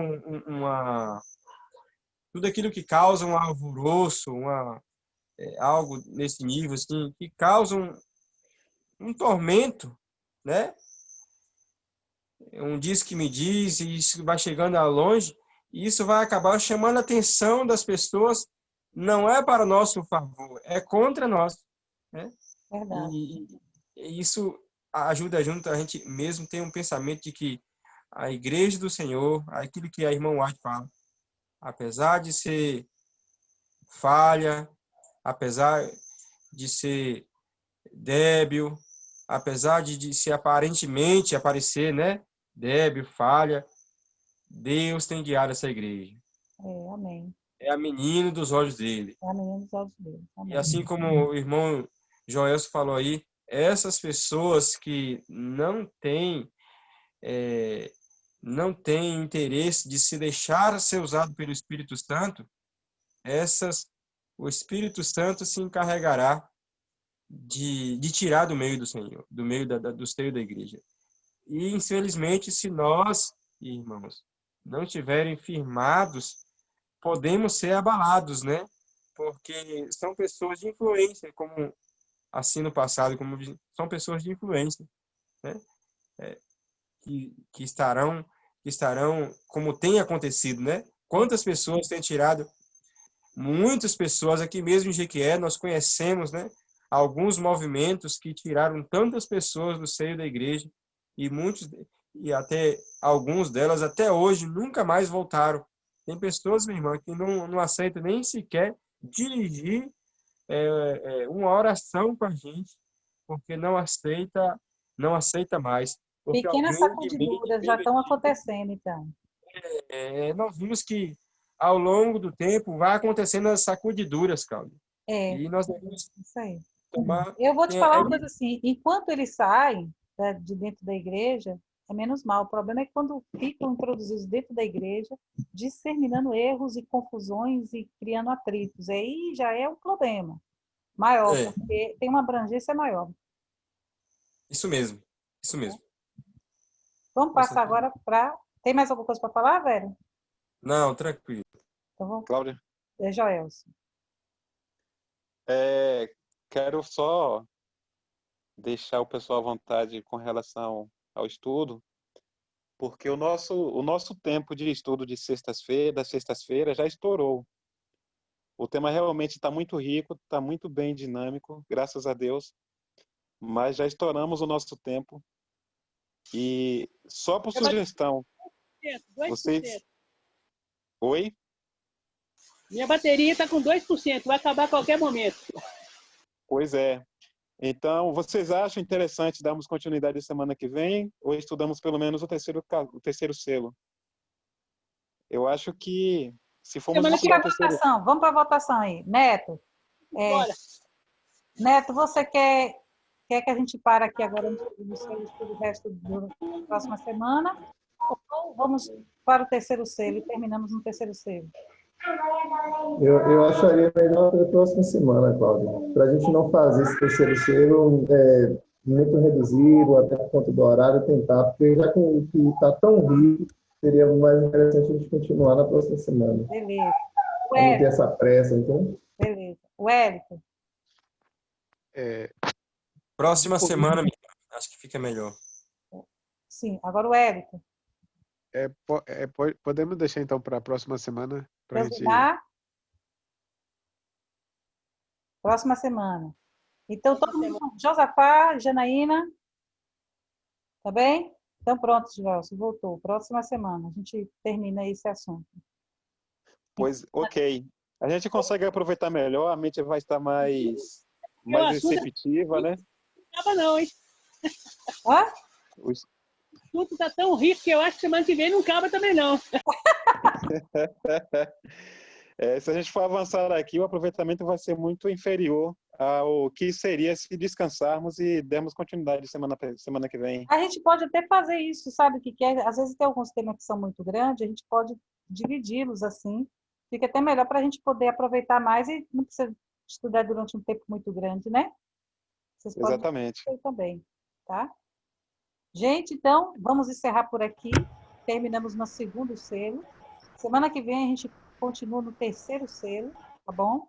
tudo aquilo que causa um alvoroço, algo nesse nível, assim, que causa um tormento, né? Um diz que me diz, e isso vai chegando a longe, e isso vai acabar chamando a atenção das pessoas, não é para nosso favor, é contra nós, né? Verdade. E isso ajuda a gente mesmo ter um pensamento de que a igreja do Senhor, aquilo que a irmã White fala, apesar de ser falha, apesar de ser débil, apesar de se aparentemente aparecer, né, débil, falha, Deus tem guiado essa igreja. Amém. É a menina dos olhos dele. É a menina dos olhos dele. Amém. E assim como o irmão Joelso falou aí, essas pessoas que não têm interesse de se deixar ser usado pelo Espírito Santo, o Espírito Santo se encarregará de tirar do meio do Senhor, do meio do seio da igreja. E, infelizmente, se nós, irmãos, não estiverem firmados, podemos ser abalados, né? Porque são pessoas de influência, como assim no passado, são pessoas de influência, né? Que estarão, como tem acontecido, né? Quantas pessoas têm tirado? Muitas pessoas aqui mesmo em Jequié, nós conhecemos, né? Alguns movimentos que tiraram tantas pessoas do seio da igreja e até alguns delas até hoje nunca mais voltaram. Tem pessoas, minha irmã, que não aceitam nem sequer dirigir uma oração com a gente, porque não aceita mais. Porque Pequenas sacudiduras já estão acontecendo, então. Nós vimos que ao longo do tempo vai acontecendo as sacudiduras, Cláudia. E nós devemos isso aí. tomar... Eu vou te falar uma coisa assim, enquanto eles saem de dentro da igreja, é menos mal. O problema é que quando ficam introduzidos dentro da igreja, disseminando erros e confusões e criando atritos. Aí já é um problema maior, porque tem uma abrangência maior. Isso mesmo, isso mesmo. Vamos passar agora para... Tem mais alguma coisa para falar, velho? Não, tranquilo. Então, vamos... Cláudia? Joelson. Quero só deixar o pessoal à vontade com relação ao estudo, porque o nosso tempo de estudo das sextas-feiras já estourou. O tema realmente está muito rico, está muito bem dinâmico, graças a Deus, mas já estouramos o nosso tempo. E só por sugestão, 2%. vocês... Oi? Minha bateria está com 2%, vai acabar a qualquer momento. Pois é. Então, vocês acham interessante darmos continuidade semana que vem ou estudamos pelo menos o terceiro selo? Eu acho que se formos estudar o terceiro... Vamos para a votação aí. Neto, Neto, você quer que a gente pare aqui agora no estudo do resto da próxima semana? Ou vamos para o terceiro selo e terminamos no terceiro selo? Eu acharia melhor para a próxima semana, Cláudio, para a gente não fazer esse terceiro selo muito reduzido, até por conta do horário, tentar, porque já que está tão rico, seria mais interessante a gente continuar na próxima semana. Beleza. Não ter essa pressa, então. Beleza. Wellington. Próxima semana, acho que fica melhor. Sim, agora o Wellington. Podemos deixar então para a próxima semana? Pra gente... Próxima semana. Então, todo mundo, Josafá, Janaína, tá bem? Então, Então, pronto, Gelson, voltou. Próxima semana a gente termina esse assunto. Pois, ok. A gente consegue aproveitar melhor, a mente vai estar mais Meu assunto receptiva, né? não acaba não, hein? Hã? O assunto tá tão rico que eu acho que semana que vem não acaba também, não. Se a gente for avançar aqui, o aproveitamento vai ser muito inferior ao que seria se descansarmos e dermos continuidade semana que vem. A gente pode até fazer isso, sabe o que que é? Às vezes tem alguns temas que são muito grandes, a gente pode dividi-los assim. Fica até melhor para a gente poder aproveitar mais e não precisa estudar durante um tempo muito grande, né? Vocês podem Exatamente. fazer também, tá? Gente, então, vamos encerrar por aqui. Terminamos no segundo selo. Semana que vem a gente continua no terceiro selo, tá bom?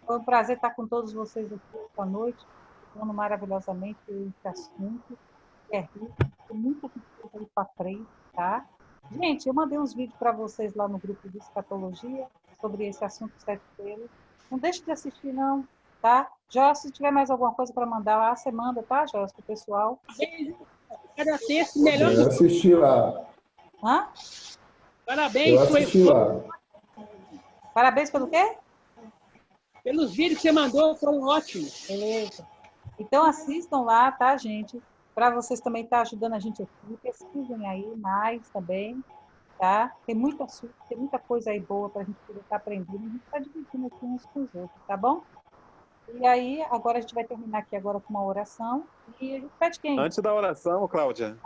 Foi um prazer estar com todos vocês aqui esta noite, falando maravilhosamente esse assunto, que é rico, tem muita coisa aí para frente, tá? Gente, eu mandei uns vídeos para vocês lá no grupo de escatologia sobre esse assunto do sete selos. Não deixe de assistir, não, tá? Jorge, se tiver mais alguma coisa para mandar lá, você manda, tá, Jorge, pro pessoal? Cada texto melhor Eu assisti lá. Hã? Parabéns, Eu assisti lá. Parabéns pelo quê? Pelos vídeos que você mandou, foram ótimos. Beleza. Então assistam lá, tá, gente? Para vocês também estar ajudando a gente aqui. Pesquisem aí mais também, tá? Tem muito assunto, tem muita coisa aí boa para a gente poder estar aprendendo. A gente está dividindo aqui uns com os outros, tá bom? E aí, agora a gente vai terminar aqui agora com uma oração. E a gente pede quem? Antes da oração, Cláudia.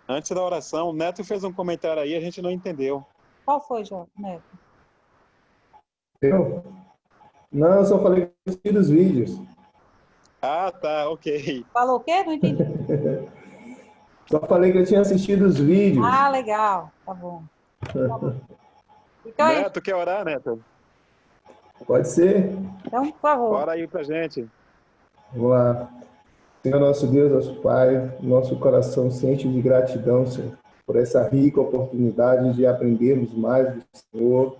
Antes da oração, o Neto fez um comentário aí, a gente não entendeu. Qual foi, João, Neto? Eu? Não, eu só falei que eu assisti os vídeos. Ah, tá, ok. Falou o quê? Não entendi. Só falei que eu tinha assistido os vídeos. Ah, legal. Tá bom. Tá bom. Então, Neto, quer orar, Neto? Pode ser? Então, por favor. Ora aí pra gente. Vamos lá. Senhor nosso Deus, nosso Pai, nosso coração sente de gratidão, Senhor, por essa rica oportunidade de aprendermos mais do Senhor,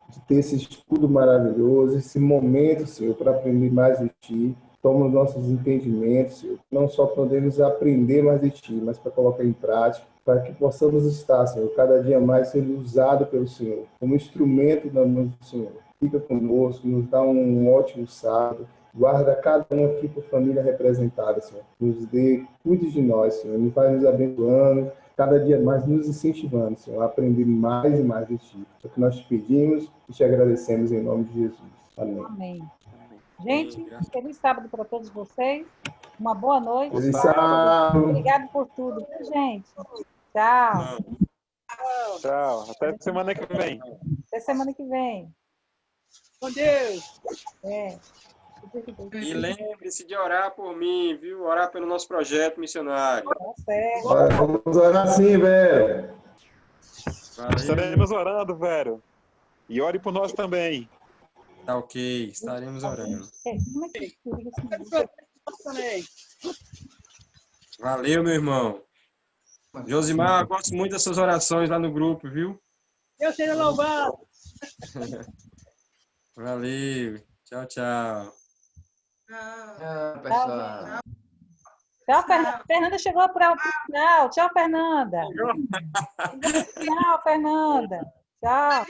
de ter esse estudo maravilhoso, esse momento, Senhor, para aprender mais de Ti. Toma os nossos entendimentos, Senhor, não só podemos aprender mais de Ti, mas para colocar em prática, para que possamos estar, Senhor, cada dia mais sendo usado pelo Senhor, como instrumento da mão do Senhor. Fica conosco, nos dá um ótimo sábado. Guarda cada um aqui por família representada, Senhor. Nos dê, cuide de nós, Senhor. Nos vai nos abençoando, cada dia mais nos incentivando, Senhor, a aprender mais e mais de Ti. É o que nós te pedimos e te agradecemos em nome de Jesus. Amém. Amém. Gente, feliz sábado para todos vocês. Uma boa noite. Feliz sábado. Obrigado por tudo, viu, gente? Tchau. Tchau. Até semana que vem. Até semana que vem. Com Deus. E lembre-se de orar por mim, viu? Orar pelo nosso projeto missionário. Tá certo. Vamos orar sim, velho. Estaremos orando, velho. E ore por nós também. Tá ok, estaremos orando. Como é que liga também. Valeu, meu irmão. Josimar, gosto muito das suas orações lá no grupo, viu? Deus seja louvado. Valeu. Tchau, tchau. Tchau, pessoal. Tchau, Fernanda. Fernanda chegou para o final. Tchau, Fernanda. Chegou pro final, Fernanda. Tchau.